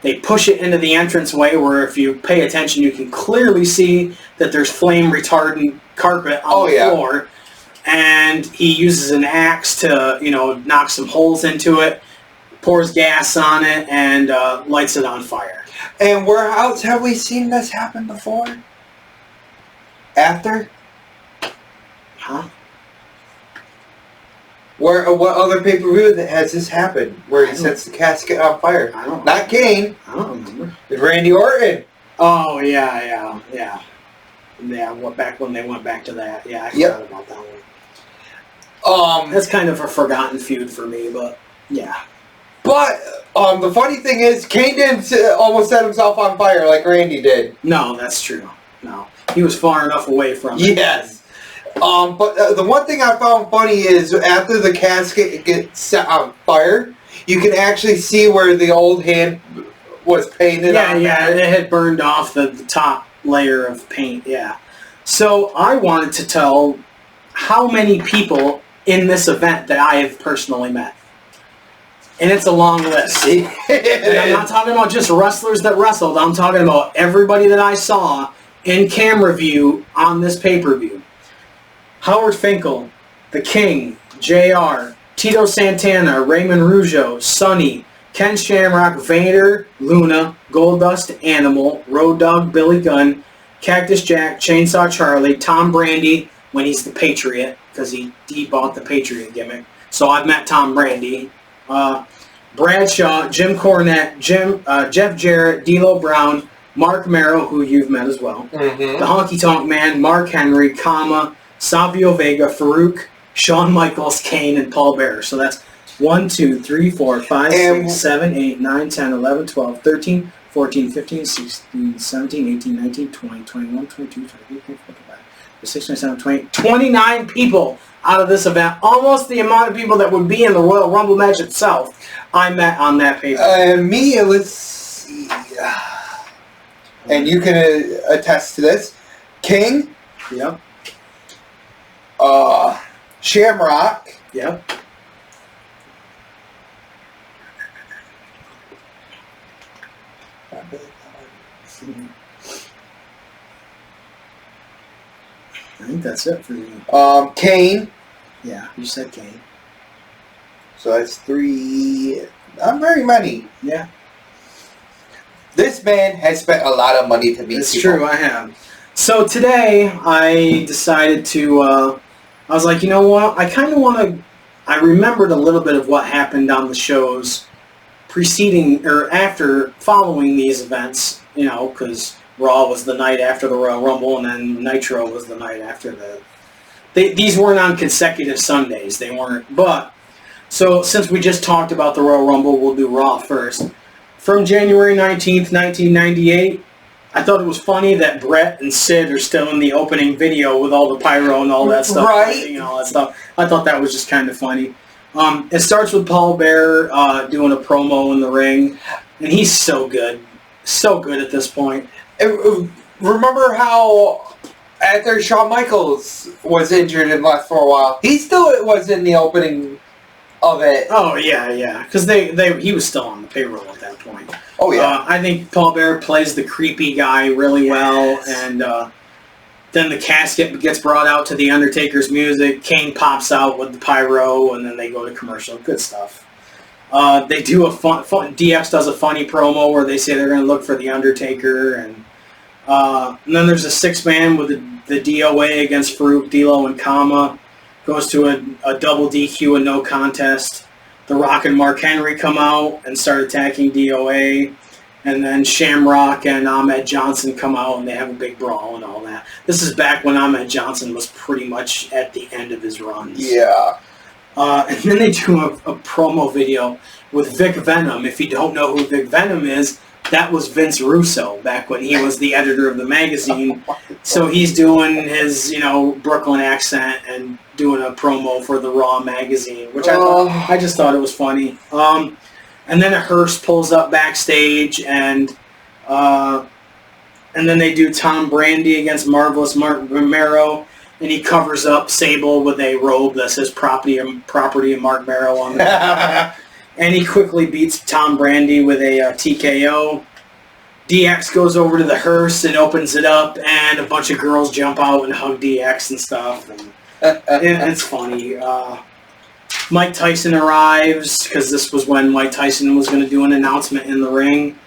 They push it into the entranceway where if you pay attention, you can clearly see that there's flame retardant carpet on the floor. And he uses an axe to, knock some holes into it. Pours gas on it and lights it on fire. And where else have we seen this happen before? After? Huh? What other pay-per-view has this happened? Where he sets the casket on fire? I don't know. Not Kane. I don't remember. It's Randy Orton. Oh, yeah. Yeah, back when they went back to that. Yeah, I forgot about that one. That's kind of a forgotten feud for me, but yeah. But the funny thing is, Kane didn't almost set himself on fire like Randy did. No, that's true. No. He was far enough away from it. Yes. But the one thing I found funny is after the casket gets set on fire, you can actually see where the old hand was painted on. Yeah, it had burned off the top layer of paint, yeah. So I wanted to tell how many people in this event that I have personally met. And it's a long list. And I'm not talking about just wrestlers that wrestled. I'm talking about everybody that I saw in camera view on this pay-per-view. Howard Finkel, The King, JR, Tito Santana, Raymond Rougeau, Sonny, Ken Shamrock, Vader, Luna, Goldust, Animal, Road Dogg, Billy Gunn, Cactus Jack, Chainsaw Charlie, Tom Brandi when he's the Patriot, because he bought the Patriot gimmick. So I've met Tom Brandi. Bradshaw, Jim Cornette, Jeff Jarrett, D'Lo Brown, Mark Merrow, who you've met as well. Mm-hmm. The Honky Tonk Man, Mark Henry, Savio Vega, Farouk, Shawn Michaels, Kane, and Paul Bearer. So that's 1, 2, 3, 4, 5, 6, 7, 8, 9, 10, 11, 12, 13, 14, 15, 16, 17, 18, 19, 20, 21, 22, 23, 24, 25, 26, 27, 28, 29 people out of this event. Almost the amount of people that would be in the Royal Rumble match itself I met on that paper. Me, let's see. And you can attest to this. King. Yep. Shamrock. Yep. I think that's it for you. Kane. Yeah, you said Kane. So that's 3. Not very many. Yeah. This man has spent a lot of money to meet It's people. true, I have. So today, I decided to, I was like, you know what, I kind of want to, I remembered a little bit of what happened on the shows preceding, or after, following these events, you know, because Raw was the night after the Royal Rumble, and then Nitro was the night after the... These weren't on consecutive Sundays, they weren't, but... So, since we just talked about the Royal Rumble, we'll do Raw first. From January 19th, 1998, I thought it was funny that Brett and Sid are still in the opening video with all the pyro and all that stuff. Right. And all that stuff. I thought that was just kind of funny. It starts with Paul Bearer doing a promo in the ring, and he's so good. So good at this point. Remember how after Shawn Michaels was injured and left for a while, he still was in the opening of it. Oh, yeah. Because he was still on the payroll at that point. Oh, yeah. I think Paul Bearer plays the creepy guy really well, and then the casket gets brought out to the Undertaker's music. Kane pops out with the pyro, and then they go to commercial. Good stuff. They do a fun DX does a funny promo where they say they're going to look for the Undertaker, and then there's a 6-man with the DOA against Farouk, D'Lo, and Kama. Goes to a double DQ and no contest. The Rock and Mark Henry come out and start attacking DOA. And then Shamrock and Ahmed Johnson come out and they have a big brawl and all that. This is back when Ahmed Johnson was pretty much at the end of his runs. Yeah. And then they do a promo video with Vic Venom. If you don't know who Vic Venom is, that was Vince Russo back when he was the editor of the magazine. So he's doing his, Brooklyn accent and doing a promo for the Raw magazine, which I just thought it was funny. And then a hearse pulls up backstage, and then they do Tom Brandi against Marvelous Mark Merrow, and he covers up Sable with a robe that says property of Mark Merrow on it. And he quickly beats Tom Brandi with a TKO. DX goes over to the hearse and opens it up, and a bunch of girls jump out and hug DX and stuff. And it's funny. Mike Tyson arrives, because this was when Mike Tyson was going to do an announcement in the ring.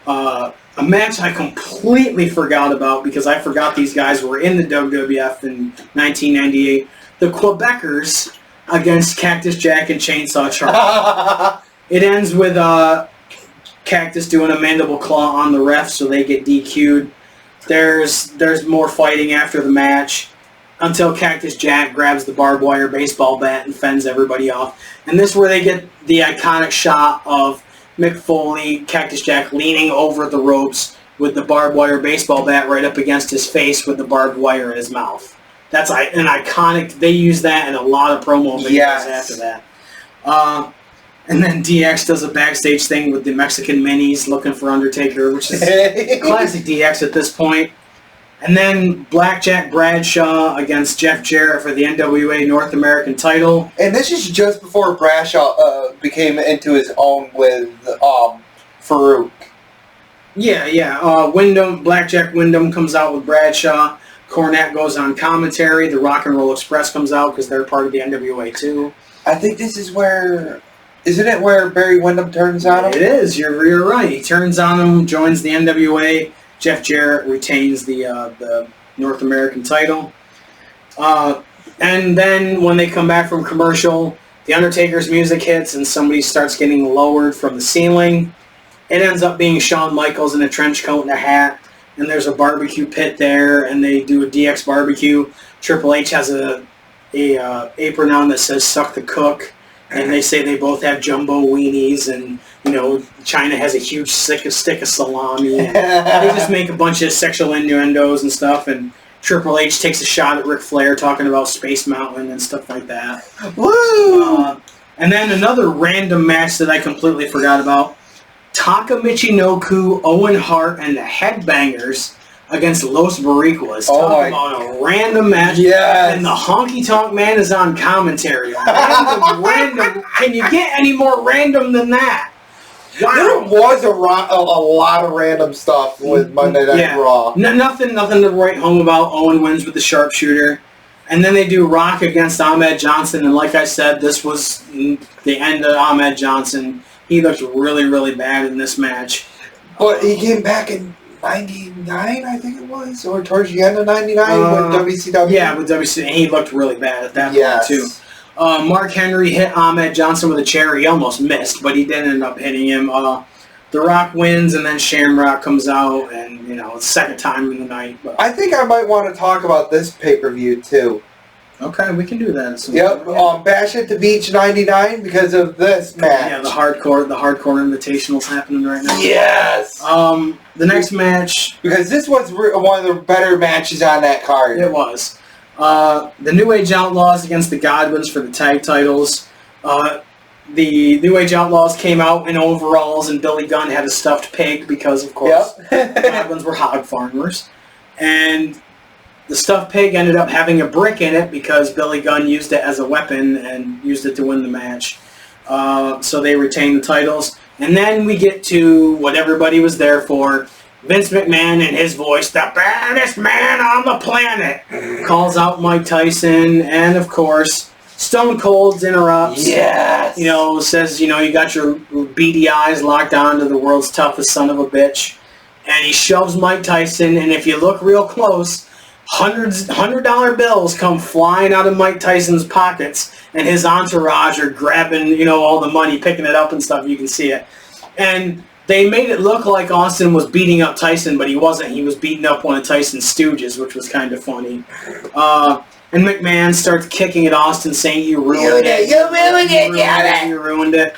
A match I completely forgot about, because I forgot these guys were in the WWF in 1998. The Quebecers against Cactus Jack and Chainsaw Charlie. It ends with Cactus doing a mandible claw on the ref, so they get DQ'd. There's more fighting after the match, until Cactus Jack grabs the barbed wire baseball bat and fends everybody off. And this is where they get the iconic shot of Mick Foley, Cactus Jack leaning over the ropes with the barbed wire baseball bat right up against his face with the barbed wire in his mouth. That's an iconic. They use that in a lot of promo videos after that. And then DX does a backstage thing with the Mexican minis looking for Undertaker, which is classic DX at this point. And then Blackjack Bradshaw against Jeff Jarrett for the NWA North American title. And this is just before Bradshaw became into his own with Farouk. Yeah. Blackjack Wyndham comes out with Bradshaw. Cornette goes on commentary. The Rock and Roll Express comes out because they're part of the NWA too. I think this is where... Isn't it where Barry Windham turns on him? It is. You're right. He turns on him, joins the NWA. Jeff Jarrett retains the North American title. And then when they come back from commercial, The Undertaker's music hits and somebody starts getting lowered from the ceiling. It ends up being Shawn Michaels in a trench coat and a hat. And there's a barbecue pit there, and they do a DX barbecue. Triple H has a apron on that says "Suck the Cook," and they say they both have jumbo weenies, and China has a huge stick of salami. And they just make a bunch of sexual innuendos and stuff, and Triple H takes a shot at Ric Flair talking about Space Mountain and stuff like that. Woo! And then another random match that I completely forgot about. Taka Michinoku, Owen Hart, and the Headbangers against Los Boricuas. Talk about a random match. Yes. And the Honky Tonk Man is on commentary. Random. Can you get any more random than that? Wow. There was a lot of random stuff with Monday Night Raw. Nothing to write home about. Owen wins with the sharpshooter. And then they do Rock against Ahmed Johnson. And like I said, this was the end of Ahmed Johnson. He looked really, really bad in this match. But he came back in 99, I think it was, or towards the end of 99 with WCW. Yeah, with WCW. He looked really bad at that point, too. Mark Henry hit Ahmed Johnson with a chair. He almost missed, but he did end up hitting him. The Rock wins, and then Shamrock comes out, and, it's second time in the night. But I think I might want to talk about this pay-per-view, too. Okay, we can do that. Yep, Bash at the Beach 99 because of this match. Yeah, the hardcore Invitational's happening right now. Yes! The next match... Because this was one of the better matches on that card. It was. The New Age Outlaws against the Godwins for the tag titles. The New Age Outlaws came out in overalls, and Billy Gunn had a stuffed pig because, of course, the Godwins were hog farmers. And... the stuffed pig ended up having a brick in it because Billy Gunn used it as a weapon and used it to win the match. So they retained the titles. And then we get to what everybody was there for. Vince McMahon in his voice, the baddest man on the planet, calls out Mike Tyson. And, of course, Stone Cold interrupts. Yes! Says, you got your beady eyes locked on to the world's toughest son of a bitch. And he shoves Mike Tyson. And if you look real close... $100 bills come flying out of Mike Tyson's pockets, and his entourage are grabbing, all the money, picking it up and stuff. You can see it. And they made it look like Austin was beating up Tyson, but he wasn't. He was beating up one of Tyson's stooges, which was kind of funny. And McMahon starts kicking at Austin, saying, you ruined it. You ruined it.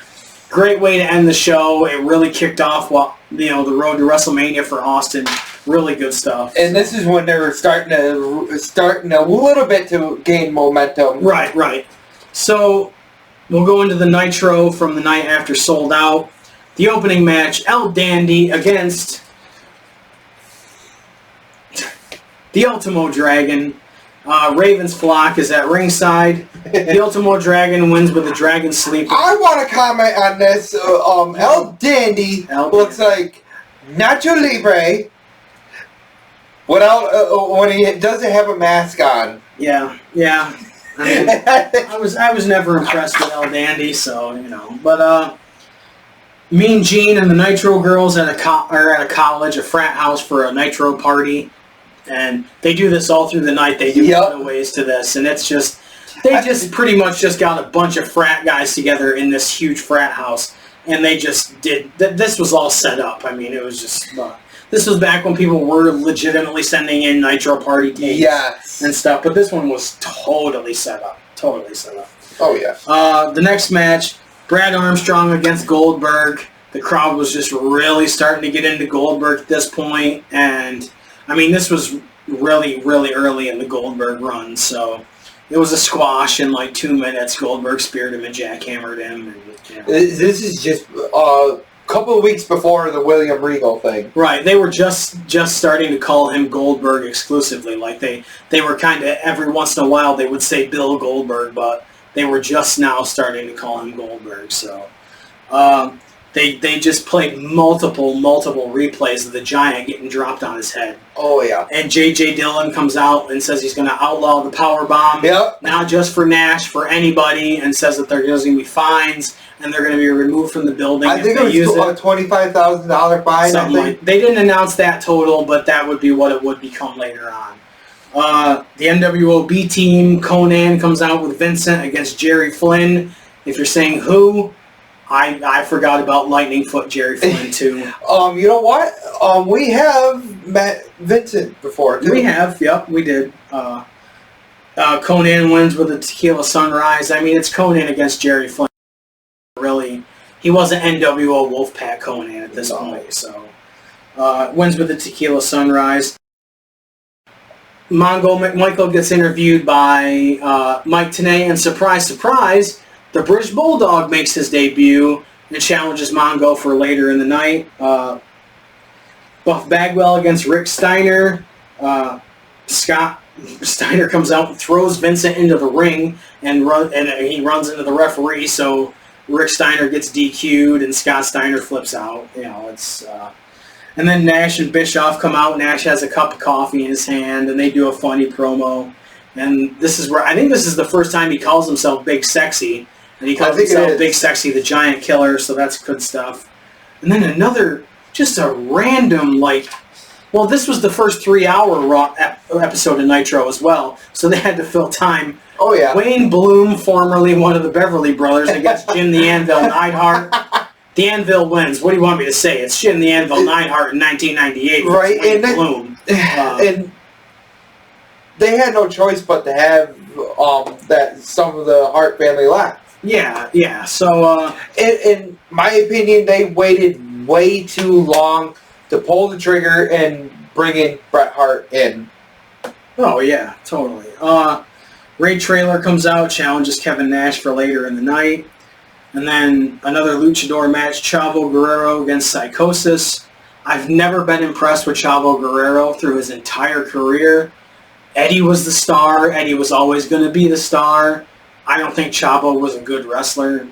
Great way to end the show. It really kicked off the road to WrestleMania for Austin. Really good stuff. And this is when they were starting a little bit to gain momentum. Right. So we'll go into the Nitro from the night after Sold Out. The opening match, El Dandy against the Ultimo Dragon. Raven's Flock is at ringside. The Ultimo Dragon wins with a Dragon Sleeper. I want to comment on this. El Dandy looks like Nacho Libre when he doesn't have a mask on. Yeah. I was never impressed with El Dandy, so But Mean Gene and the Nitro Girls are at a college, a frat house for a Nitro party. And they do this all through the night. They do ways to this, and it's just they pretty much just got a bunch of frat guys together in this huge frat house, and they just did. This was all set up. I mean, it was just. This was back when people were legitimately sending in Nitro party tapes and stuff, but this one was totally set up. Oh yeah. The next match, Brad Armstrong against Goldberg. The crowd was just really starting to get into Goldberg at this point, and. I mean, this was really, really early in the Goldberg run, so it was a squash in like 2 minutes. Goldberg speared him and jackhammered him. And, This is just couple of weeks before the William Regal thing. Right, they were just starting to call him Goldberg exclusively. Like they were kind of, every once in a while they would say Bill Goldberg, but they were just now starting to call him Goldberg. So they just played multiple replays of the Giant getting dropped on his head. Oh yeah. And J.J. Dillon comes out and says he's going to outlaw the power bomb. Yep. Not just for Nash, for anybody, and says that there's going to be fines and they're going to be removed from the building. I think it was a $25,000 fine. Something like, they didn't announce that total, but that would be what it would become later on. The NWO B team, Conan comes out with Vincent against Jerry Flynn. If you're saying who, I forgot about Lightning Foot Jerry Flynn too. You know what? We have met Vincent before too. We have, yep, we did. Conan wins with a Tequila Sunrise. I mean, it's Conan against Jerry Flynn. Really, he wasn't NWO Wolfpack Conan at this point, so wins with the Tequila Sunrise. Mongo McMichael gets interviewed by Mike Tenay, and surprise, surprise, the British Bulldog makes his debut and challenges Mongo for later in the night. Buff Bagwell against Rick Steiner. Scott Steiner comes out and throws Vincent into the ring, and he runs into the referee, so Rick Steiner gets DQ'd and Scott Steiner flips out. You know, it's and then Nash and Bischoff come out. Nash has a cup of coffee in his hand, and they do a funny promo. And this is where I think this is the first time he calls himself Big Sexy, and he calls himself Big Sexy the Giant Killer. So that's good stuff. And then another, just a random well, this was the first 3-hour Raw episode of Nitro as well, so they had to fill time. Oh yeah. Wayne Bloom, formerly one of the Beverly Brothers, against Jim the Anvil Neidhart. The Anvil wins. What do you want me to say? It's Jim the Anvil Neidhart in 1998. Right, and Bloom. And they had no choice but to have that some of the Hart family left. Yeah. So, in my opinion, they waited way too long to pull the trigger and bring in Bret Hart in. Oh yeah, totally. Ray Traylor comes out, challenges Kevin Nash for later in the night. And then another luchador match, Chavo Guerrero against Psychosis. I've never been impressed with Chavo Guerrero through his entire career. Eddie was the star. Eddie was always going to be the star. I don't think Chavo was a good wrestler.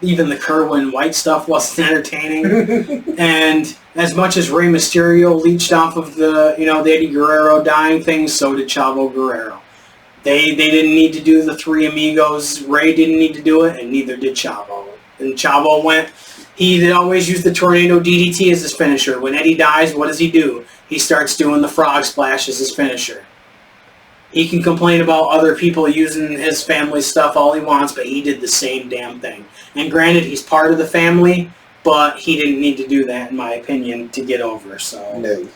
Even the Kerwin White stuff wasn't entertaining. And as much as Rey Mysterio leached off of the Eddie Guerrero dying thing, so did Chavo Guerrero. They didn't need to do the Three Amigos. Ray didn't need to do it, and neither did Chavo. And Chavo he always used the Tornado DDT as his finisher. When Eddie dies, what does he do? He starts doing the Frog Splash as his finisher. He can complain about other people using his family stuff all he wants, but he did the same damn thing. And granted, he's part of the family, but he didn't need to do that, in my opinion, to get over. So, no.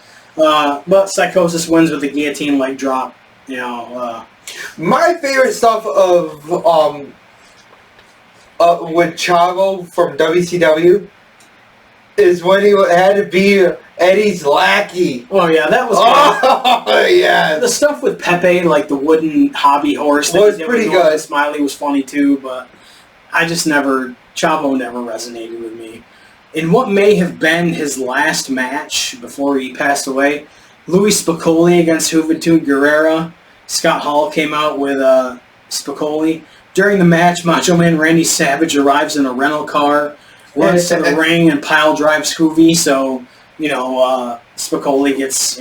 But Psychosis wins with a guillotine leg drop. My favorite stuff of with Chavo from WCW is when he had to be Eddie's lackey. Oh yeah, that was good. Oh yeah. The stuff with Pepe, like the wooden hobby horse, was pretty good. Smiley was funny too, but Chavo never resonated with me. In what may have been his last match before he passed away, Louis Spicoli against Juventud Guerrera. Scott Hall came out with Spicoli. During the match, Macho Man Randy Savage arrives in a rental car, runs to the ring, and pile drives Hoovy. So, Spicoli gets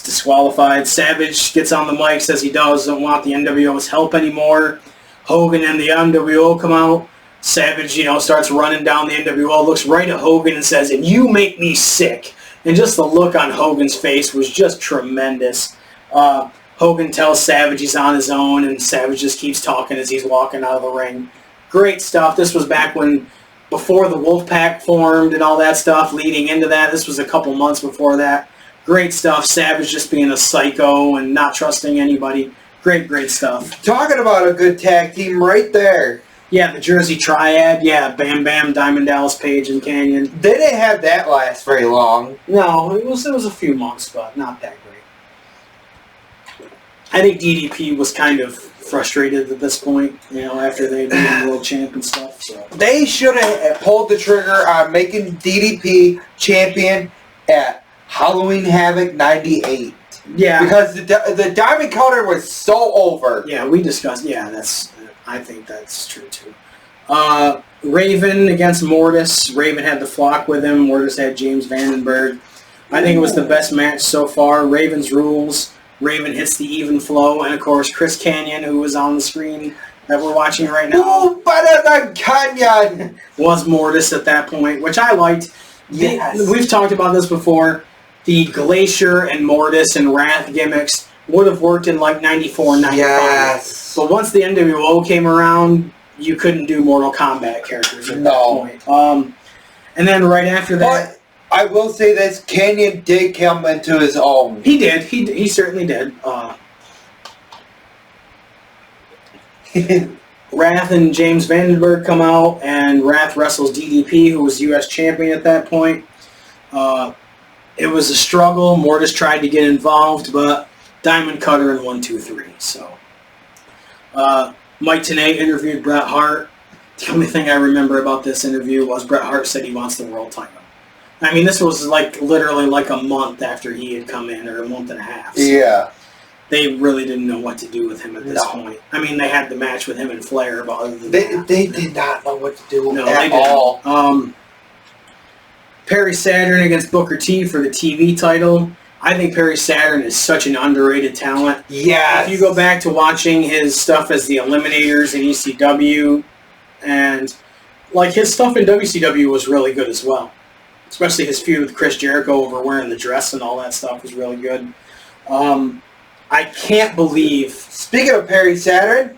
disqualified. Savage gets on the mic, says he doesn't want the NWO's help anymore. Hogan and the NWO come out. Savage, starts running down the NWO, looks right at Hogan and says, "And you make me sick." And just the look on Hogan's face was just tremendous. Hogan tells Savage he's on his own, and Savage just keeps talking as he's walking out of the ring. Great stuff. This was back before the Wolfpack formed and all that stuff, leading into that. This was a couple months before that. Great stuff. Savage just being a psycho and not trusting anybody. Great stuff. Talking about a good tag team right there. Yeah, the Jersey Triad. Yeah, Bam Bam, Diamond Dallas Page, and Canyon. They didn't have that last very long. No, it was a few months, but not that great. I think DDP was kind of frustrated at this point, after they been world champ and stuff. So They should have pulled the trigger on making DDP champion at Halloween Havoc 98. yeah, Because the Diamond Cutter was so over. yeah, we discussed. Yeah, I think that's true too. Raven against Mortis. Raven had the flock with him. Mortis had James Vandenberg. I think it was the best match so far. Raven's rules. Raven hits the even flow, and of course Chris Kanyon, who was on the screen that we're watching right now, Who better than Kanyon? was Mortis at that point, which I liked. Yes. We've talked about this before. The Glacier and Mortis and Wrath gimmicks would have worked in like 94, 95. Yes. But once the NWO came around, you couldn't do Mortal Kombat characters at that point. And then right after that... But I will say this, Kanyon did come into his own. He did. He certainly did. Wrath and James Vandenberg come out, and Wrath wrestles DDP, who was U.S. champion at that point. It was a struggle. Mortis tried to get involved, but Diamond Cutter in 1, 2, 3. So, Mike Tenay interviewed Bret Hart. The only thing I remember about this interview was Bret Hart said he wants the world title. I mean, this was literally like a month after he had come in, or a month and a half. So Yeah. they really didn't know what to do with him at this point. I mean, they had the match with him and Flair, but other than that, They did not know what to do no, at they didn't. all. Perry Saturn against Booker T for the TV title. I think Perry Saturn is such an underrated talent. Yes. If you go back to watching his stuff as the Eliminators in ECW, and like his stuff in WCW was really good as well. Especially his feud with Chris Jericho over wearing the dress and all that stuff was really good. I can't believe... Speaking of Perry Saturn...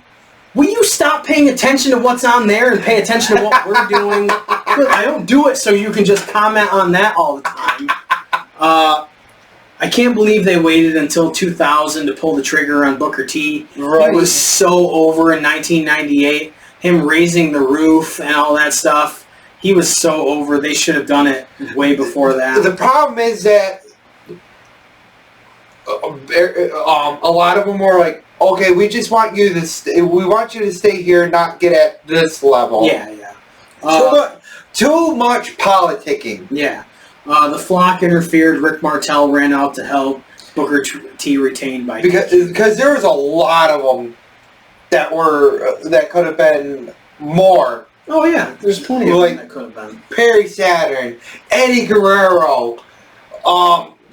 Will you stop paying attention to what's on there and pay attention to what we're doing? I don't do it so you can just comment on that all the time. I can't believe they waited until 2000 to pull the trigger on Booker T. Right. He was so over in 1998. Him raising the roof and all that stuff. He was so over. They should have done it way before that. The problem is that a lot of them were like, okay, we just want you to we want you to stay here, not get at this level. Yeah. Too much politicking. Yeah. The flock interfered. Rick Martel ran out to help. Booker T retained by because there was a lot of them that could have been more. Oh yeah, there's plenty of them that could have been. Perry Saturn, Eddie Guerrero,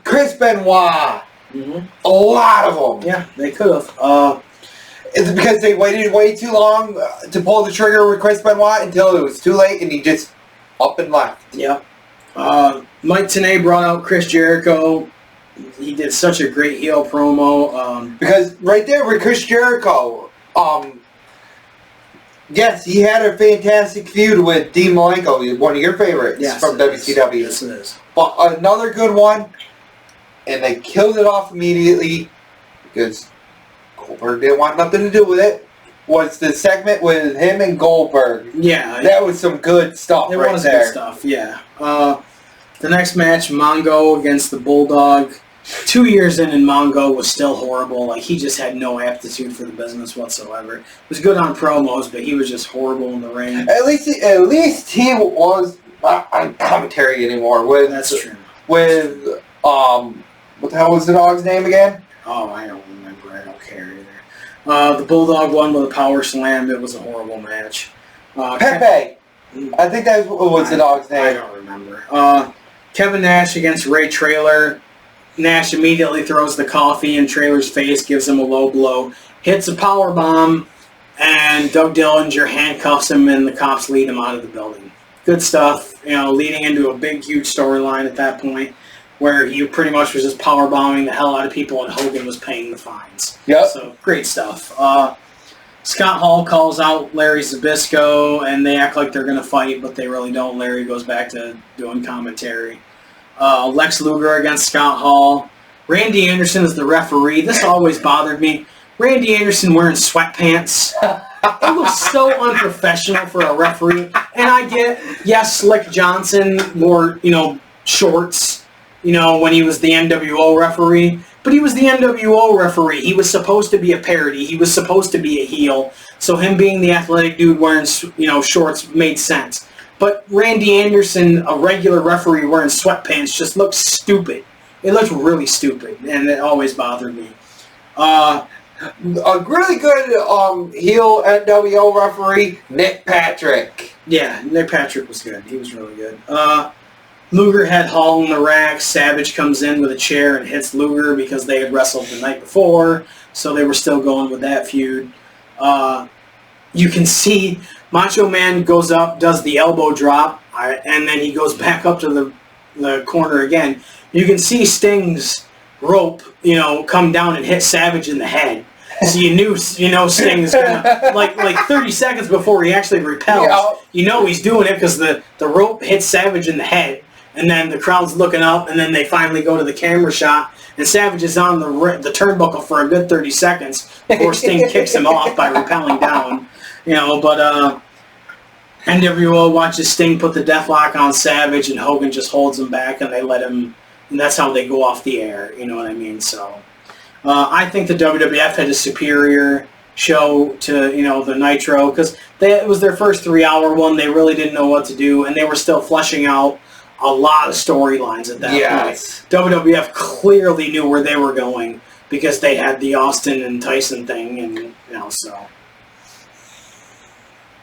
Chris Benoit. Mm-hmm. A lot of them. Yeah, they could have. It's because they waited way too long to pull the trigger with Chris Benoit until it was too late and he just up and left. Yep. Mike Tenay brought out Chris Jericho. He did such a great heel promo. Because right there with Chris Jericho, yes, he had a fantastic feud with Dean Malenko, one of your favorites from WCW. Yes, it is. But another good one, and they killed it off immediately because Goldberg didn't want nothing to do with it, was the segment with him and Goldberg. Yeah. That was some good stuff right there. Good stuff, yeah. The next match, Mongo against the Bulldog. 2 years in, and Mongo was still horrible. Like, he just had no aptitude for the business whatsoever. He was good on promos, but he was just horrible in the ring. At least he was not on commentary anymore. That's true. With, what the hell was the dog's name again? Oh, I don't remember. I don't care either. The Bulldog won with a power slam. It was a horrible match. Pepe. I think that was the dog's name. I don't remember. Kevin Nash against Ray Traylor. Nash immediately throws the coffee in Traylor's face, gives him a low blow, hits a power bomb, and Doug Dillinger handcuffs him, and the cops lead him out of the building. Good stuff, leading into a big, huge storyline at that point, where he pretty much was just power bombing the hell out of people, and Hogan was paying the fines. Yep. So great stuff. Scott Hall calls out Larry Zbyszko, and they act like they're going to fight, but they really don't. Larry goes back to doing commentary. Lex Luger against Scott Hall. Randy Anderson is the referee. This always bothered me. Randy Anderson wearing sweatpants. It was so unprofessional for a referee. And I get, yes, Slick Johnson wore, shorts, when he was the NWO referee. But he was the NWO referee. He was supposed to be a parody. He was supposed to be a heel. So him being the athletic dude wearing, shorts made sense. But Randy Anderson, a regular referee wearing sweatpants, just looked stupid. It looked really stupid, and it always bothered me. A really good heel NWO referee, Nick Patrick. Yeah, Nick Patrick was good. He was really good. Luger had Hall in the rack. Savage comes in with a chair and hits Luger because they had wrestled the night before, so they were still going with that feud. You can see Macho Man goes up, does the elbow drop, and then he goes back up to the corner again. You can see Sting's rope, come down and hit Savage in the head. So you knew, Sting's gonna, like 30 seconds before he actually repels, he's doing it because the rope hits Savage in the head, and then the crowd's looking up, and then they finally go to the camera shot, and Savage is on the turnbuckle for a good 30 seconds before Sting kicks him off by repelling down. But NWO watches Sting put the deathlock on Savage, and Hogan just holds him back, and they let him, and that's how they go off the air, you know what I mean? So, I think the WWF had a superior show to, the Nitro, because it was their first 3-hour one. They really didn't know what to do, and they were still fleshing out a lot of storylines at that point. WWF clearly knew where they were going, because they had the Austin and Tyson thing, and,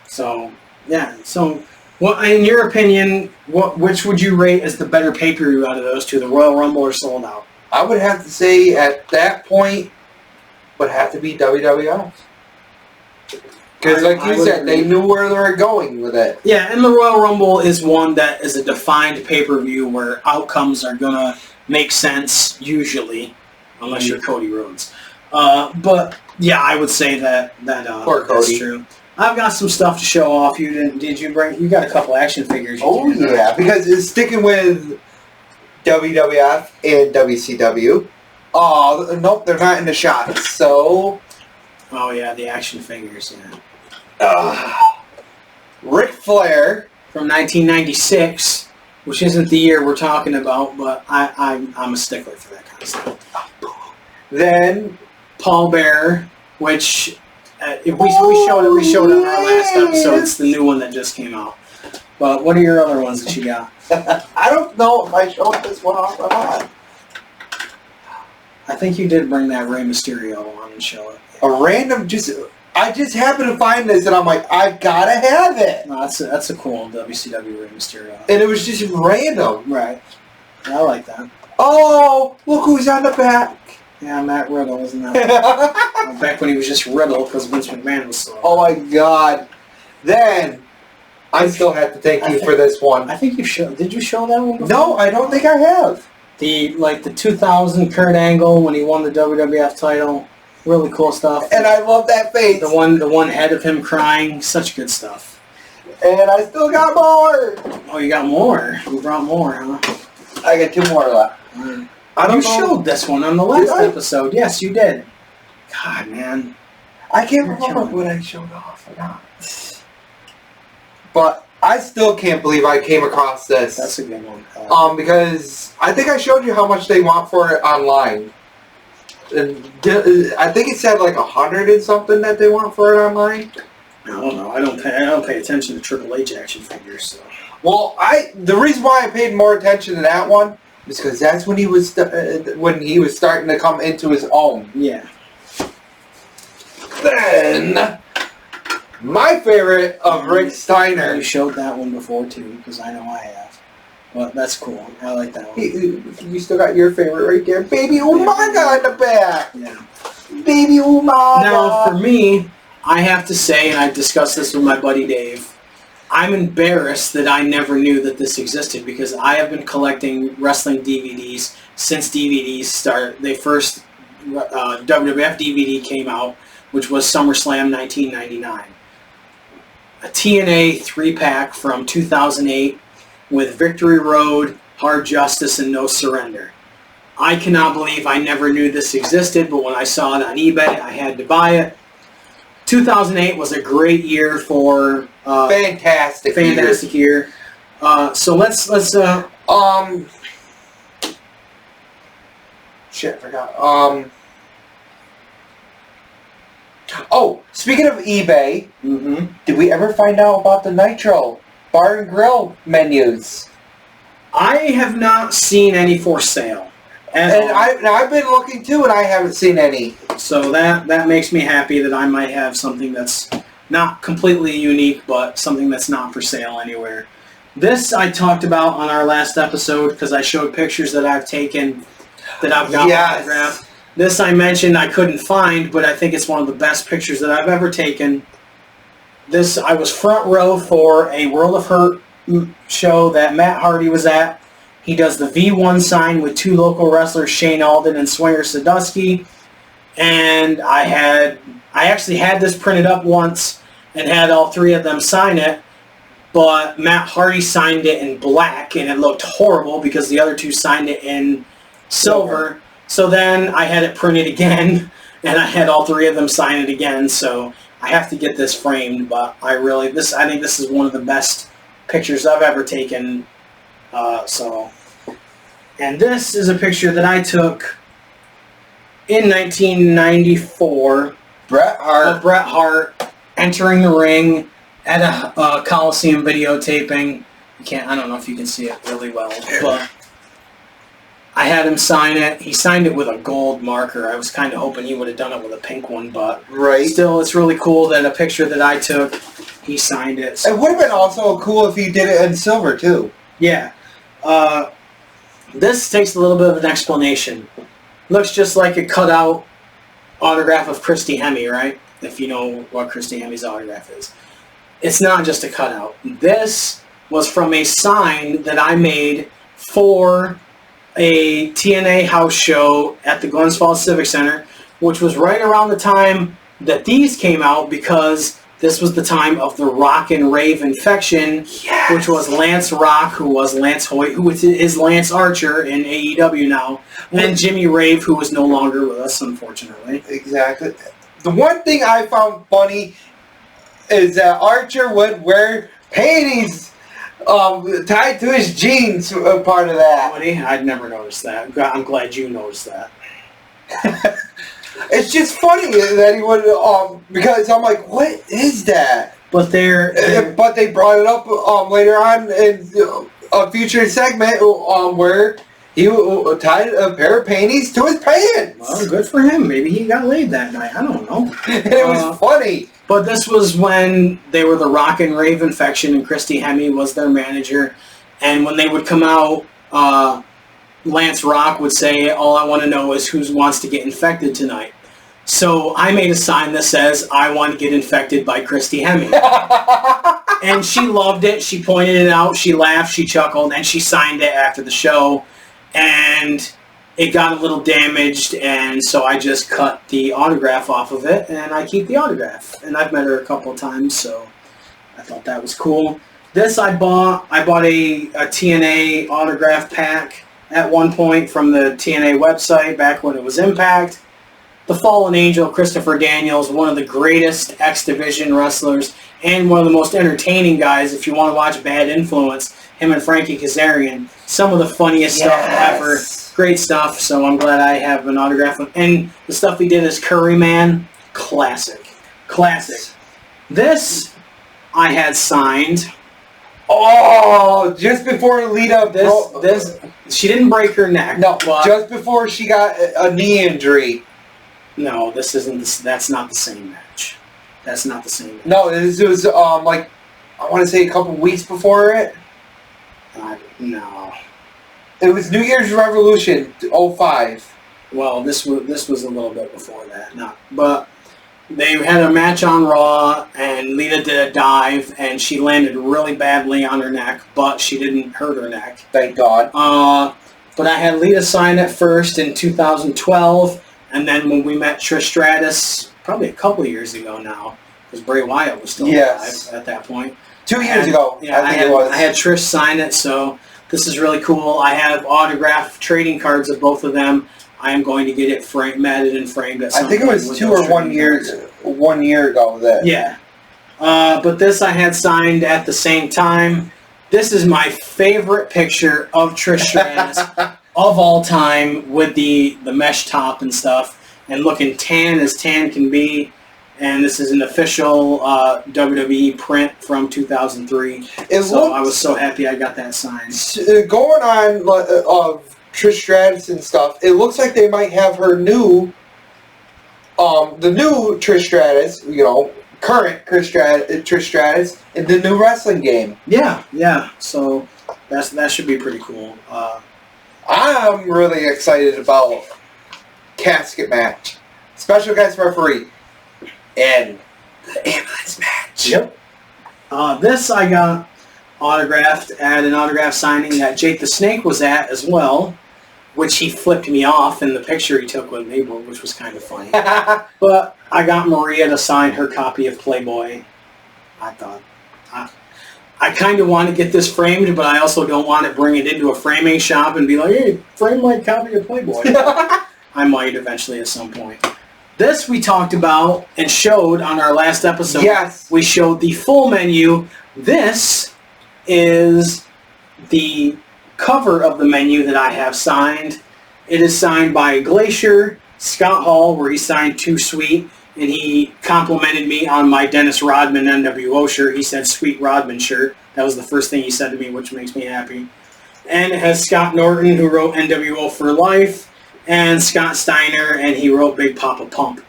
So, yeah. So, what, in your opinion, which would you rate as the better pay-per-view out of those two, the Royal Rumble or Souled Out? I would have to say at that point would have to be WWF. Because like you said, they knew where they were going with it. Yeah, and the Royal Rumble is one that is a defined pay-per-view where outcomes are going to make sense, usually, unless you're Cody Rhodes. But, yeah, I would say that that's true. I've got some stuff to show off. You got a couple action figures. Because it's sticking with WWF and WCW. Oh, nope, they're not in the shots, so... Oh, yeah, the action figures, yeah. Ric Flair. From 1996, which isn't the year we're talking about, but I'm a stickler for that kind of stuff. Then... Paul Bearer, which... we showed on our last episode. It's the new one that just came out. But what are your other ones that you got? I don't know if I showed this one off or not. I think you did bring that Rey Mysterio on and show it. I just happened to find this and I'm like, I've gotta have it. No, that's a cool WCW Rey Mysterio. And it was just random. Right. I like that. Oh, look who's on the back. Yeah, Matt Riddle, isn't that? Back when he was just Riddle because Vince McMahon was so... Oh my God. Then, I still have to thank you for this one. I think you showed... Did you show that one before? No, I don't think I have. The 2000 Kurt Angle when he won the WWF title. Really cool stuff. And I love that face. The one head of him crying. Such good stuff. And I still got more. Oh, you got more? You brought more, huh? I got 2 more left. You showed this one on the last episode. Yes, you did. God, man. I can't remember what I showed off or not. But I still can't believe I came across this. That's a good one. Because I think I showed you how much they want for it online. And I think it said like 100 and something that they want for it online. I don't know. I don't pay attention to Triple H action figures. So. Well, the reason why I paid more attention to that one is because that's when he was starting to come into his own. Yeah. Then my favorite of Rick Steiner. You showed that one before too, because I know I have. But that's cool. I like that one. You still got your favorite right there, Baby Umaga in the back. Yeah. Baby Umaga. Now, for me, I have to say, and I discussed this with my buddy Dave, I'm embarrassed that I never knew that this existed because I have been collecting wrestling DVDs since DVDs started. They first, WWF DVD came out, which was SummerSlam 1999. A TNA 3-pack from 2008 with Victory Road, Hard Justice, and No Surrender. I cannot believe I never knew this existed, but when I saw it on eBay, I had to buy it. 2008 was a great year for... fantastic year. So let's Shit, I forgot. Oh, speaking of eBay, did we ever find out about the Nitro Bar and Grill menus? I have not seen any for sale. And I've been looking too, and I haven't seen any. So that makes me happy that I might have something that's not completely unique, but something that's not for sale anywhere. This I talked about on our last episode because I showed pictures that I've taken that I've got autographed. This I mentioned I couldn't find, but I think it's one of the best pictures that I've ever taken. This, I was front row for a World of Hurt show that Matt Hardy was at. He does the V1 sign with two local wrestlers, Shane Alden and Swinger Sadusky. And I actually had this printed up once and had all three of them sign it, but Matt Hardy signed it in black, and it looked horrible because the other two signed it in silver. So then I had it printed again, and I had all three of them sign it again. So I have to get this framed, but I think this is one of the best pictures I've ever taken. And this is a picture that I took in 1994. Bret Hart entering the ring at a Coliseum videotaping. I don't know if you can see it really well, but I had him sign it. He signed it with a gold marker. I was kind of hoping he would have done it with a pink one, but still, it's really cool that a picture that I took, he signed it. So. It would have been also cool if he did it in silver, too. Yeah. This takes a little bit of an explanation. Looks just like a cutout autograph of Christy Hemme, right? If you know what Christy Hemme's autograph is. It's not just a cutout. This was from a sign that I made for a TNA house show at the Glens Falls Civic Center, which was right around the time that these came out because this was the time of the Rock and Rave infection, which was Lance Rock, who was Lance Hoyt, who is Lance Archer in AEW now, and Jimmy Rave, who is no longer with us, unfortunately. Exactly. The one thing I found funny is that Archer would wear panties tied to his jeans, part of that. Funny? I'd never noticed that. I'm glad you noticed that. It's just funny that he would, because I'm like, what is that? But but they brought it up later on in a future segment where he tied a pair of panties to his pants. Well, good for him. Maybe he got laid that night. I don't know. And it was funny. But this was when they were the Rock and Rave infection, and Christy Hemme was their manager. And when they would come out, Lance Rock would say, all I want to know is who wants to get infected tonight. So I made a sign that says, I want to get infected by Christy Hemme. And she loved it. She pointed it out. She laughed. She chuckled. And she signed it after the show. And it got a little damaged. And so I just cut the autograph off of it. And I keep the autograph. And I've met her a couple of times. So I thought that was cool. This I bought. I bought a TNA autograph pack at one point from the TNA website back when it was Impact. The Fallen Angel, Christopher Daniels, one of the greatest X Division wrestlers and one of the most entertaining guys. If you want to watch Bad Influence, him and Frankie Kazarian, some of the funniest stuff ever. Great stuff, so I'm glad I have an autograph. And the stuff he did as Curry Man, classic. Classic. This I had signed. Oh, just before Lita she didn't break her neck. No, just before she got a knee injury. No, this isn't. That's not the same match. That's not the same match. No, this was like I want to say a couple weeks before it. No. It was New Year's Revolution 05. Well, this was a little bit before that. But they had a match on Raw, and Lita did a dive, and she landed really badly on her neck, but she didn't hurt her neck. Thank God. But I had Lita sign it first in 2012. And then when we met Trish Stratus, probably a couple of years ago now, because Bray Wyatt was still alive at that point. 2 years ago, yeah, I think it was. I had Trish sign it, so this is really cool. I have autographed trading cards of both of them. I am going to get it matted and framed at some point. I think it was 2 or 1 year ago. Yeah. But this I had signed at the same time. This is my favorite picture of Trish Stratus of all time with the mesh top and stuff, and looking tan as tan can be. And this is an official WWE print from 2003. I was so happy I got that signed. Going on of Trish Stratus and stuff, it looks like they might have her new, the new Trish Stratus, current Trish Stratus in the new wrestling game. Yeah. So that should be pretty cool. I'm really excited about casket match, special guest referee, and the ambulance match. Yep. This I got autographed at an autograph signing that Jake the Snake was at as well, which he flipped me off in the picture he took with me, which was kind of funny. But I got Maria to sign her copy of Playboy. I thought, I kind of want to get this framed, but I also don't want to bring it into a framing shop and be like, hey, frame my copy of Playboy. I might eventually at some point. This we talked about and showed on our last episode. Yes. We showed the full menu. This is the cover of the menu that I have signed. It is signed by Glacier, Scott Hall, where he signed Too Sweet, and he complimented me on my Dennis Rodman NWO shirt. He said, sweet Rodman shirt. That was the first thing he said to me, which makes me happy. And it has Scott Norton, who wrote NWO for Life, and Scott Steiner, and he wrote Big Papa Pump.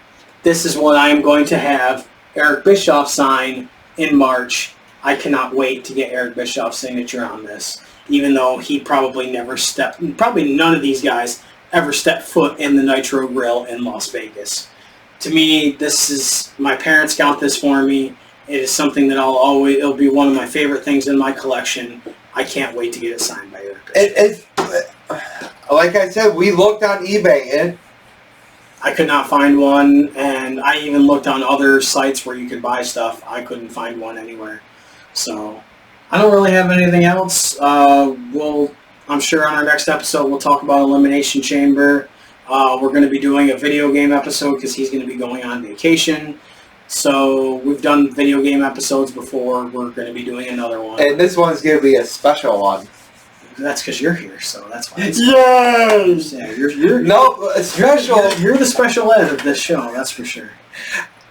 This is what I am going to have Eric Bischoff sign in March. I cannot wait to get Eric Bischoff's signature on this, even though he probably probably none of these guys ever stepped foot in the Nitro Grill in Las Vegas. To me, this is, my parents got this for me. It is something that it'll be one of my favorite things in my collection. I can't wait to get it signed by Eric Bischoff. Like I said, we looked on eBay and I could not find one, and I even looked on other sites where you could buy stuff. I couldn't find one anywhere. So I don't really have anything else. I'm sure on our next episode we'll talk about Elimination Chamber. We're going to be doing a video game episode because he's going to be going on vacation. So we've done video game episodes before. We're going to be doing another one. And this one's going to be a special one. That's because you're here, so that's why. Yes! Yeah, you're no, special. You're the special ed of this show, that's for sure.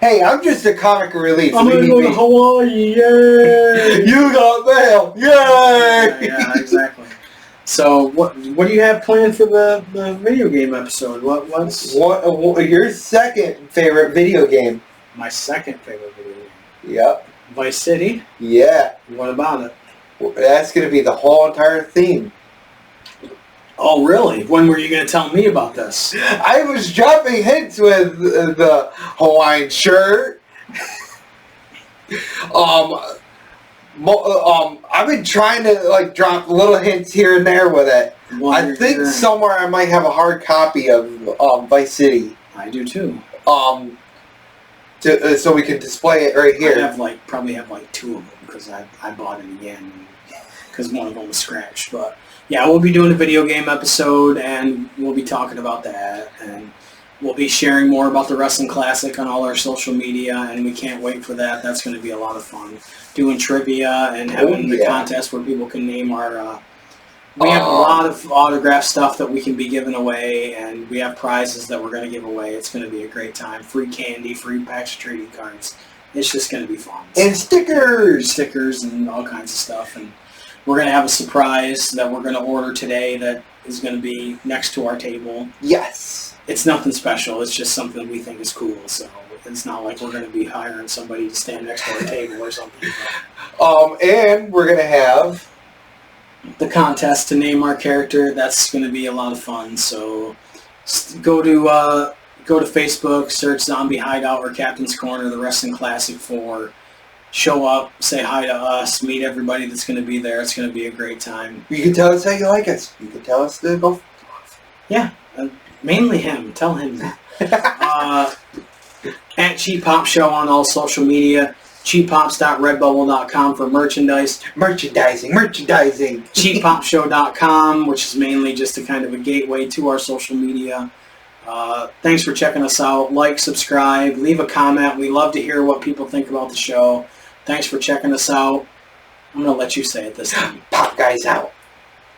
Hey, I'm just a comic relief. I'm going to go to Hawaii, yay! You got mail, yay! Yeah, exactly. So, what do you have planned for the video game episode? What's your second favorite video game? My second favorite video game? Yep. Vice City? Yeah. What about it? That's going to be the whole entire theme. Oh, really? When were you going to tell me about this? I was dropping hints with the Hawaiian shirt. I've been trying to drop little hints here and there with it. I think somewhere I might have a hard copy of Vice City. I do too. So we can display it right here. I probably have two of them because I bought it again because one of them was scratched. But yeah, we'll be doing a video game episode and we'll be talking about that, and we'll be sharing more about the Wrestling Classic on all our social media, and we can't wait for that. That's going to be a lot of fun. Doing trivia and having the contest where people can name our... we have a lot of autograph stuff that we can be giving away, and we have prizes that we're going to give away. It's going to be a great time. Free candy, free packs of trading cards. It's just going to be fun. And stickers! Stickers and all kinds of stuff. And we're going to have a surprise that we're going to order today that is going to be next to our table. Yes! It's nothing special. It's just something we think is cool. So it's not like we're going to be hiring somebody to stand next to our table or something. And we're going to have the contest to name our character. That's going to be a lot of fun. So go to Facebook, search Zombie Hideout or Captain's Corner, the Wrestling Classic 4. Show up, say hi to us, meet everybody that's going to be there. It's going to be a great time. You can tell us how you like us. You can tell us to go. Yeah, mainly him. Tell him that. At Cheap Pop Show on all social media. cheappops.redbubble.com for merchandise. Merchandising. cheappopshow.com, which is mainly just a kind of a gateway to our social media. Thanks for checking us out. Like, subscribe, leave a comment. We love to hear what people think about the show. Thanks for checking us out. I'm going to let you say it this time. Pop guys out.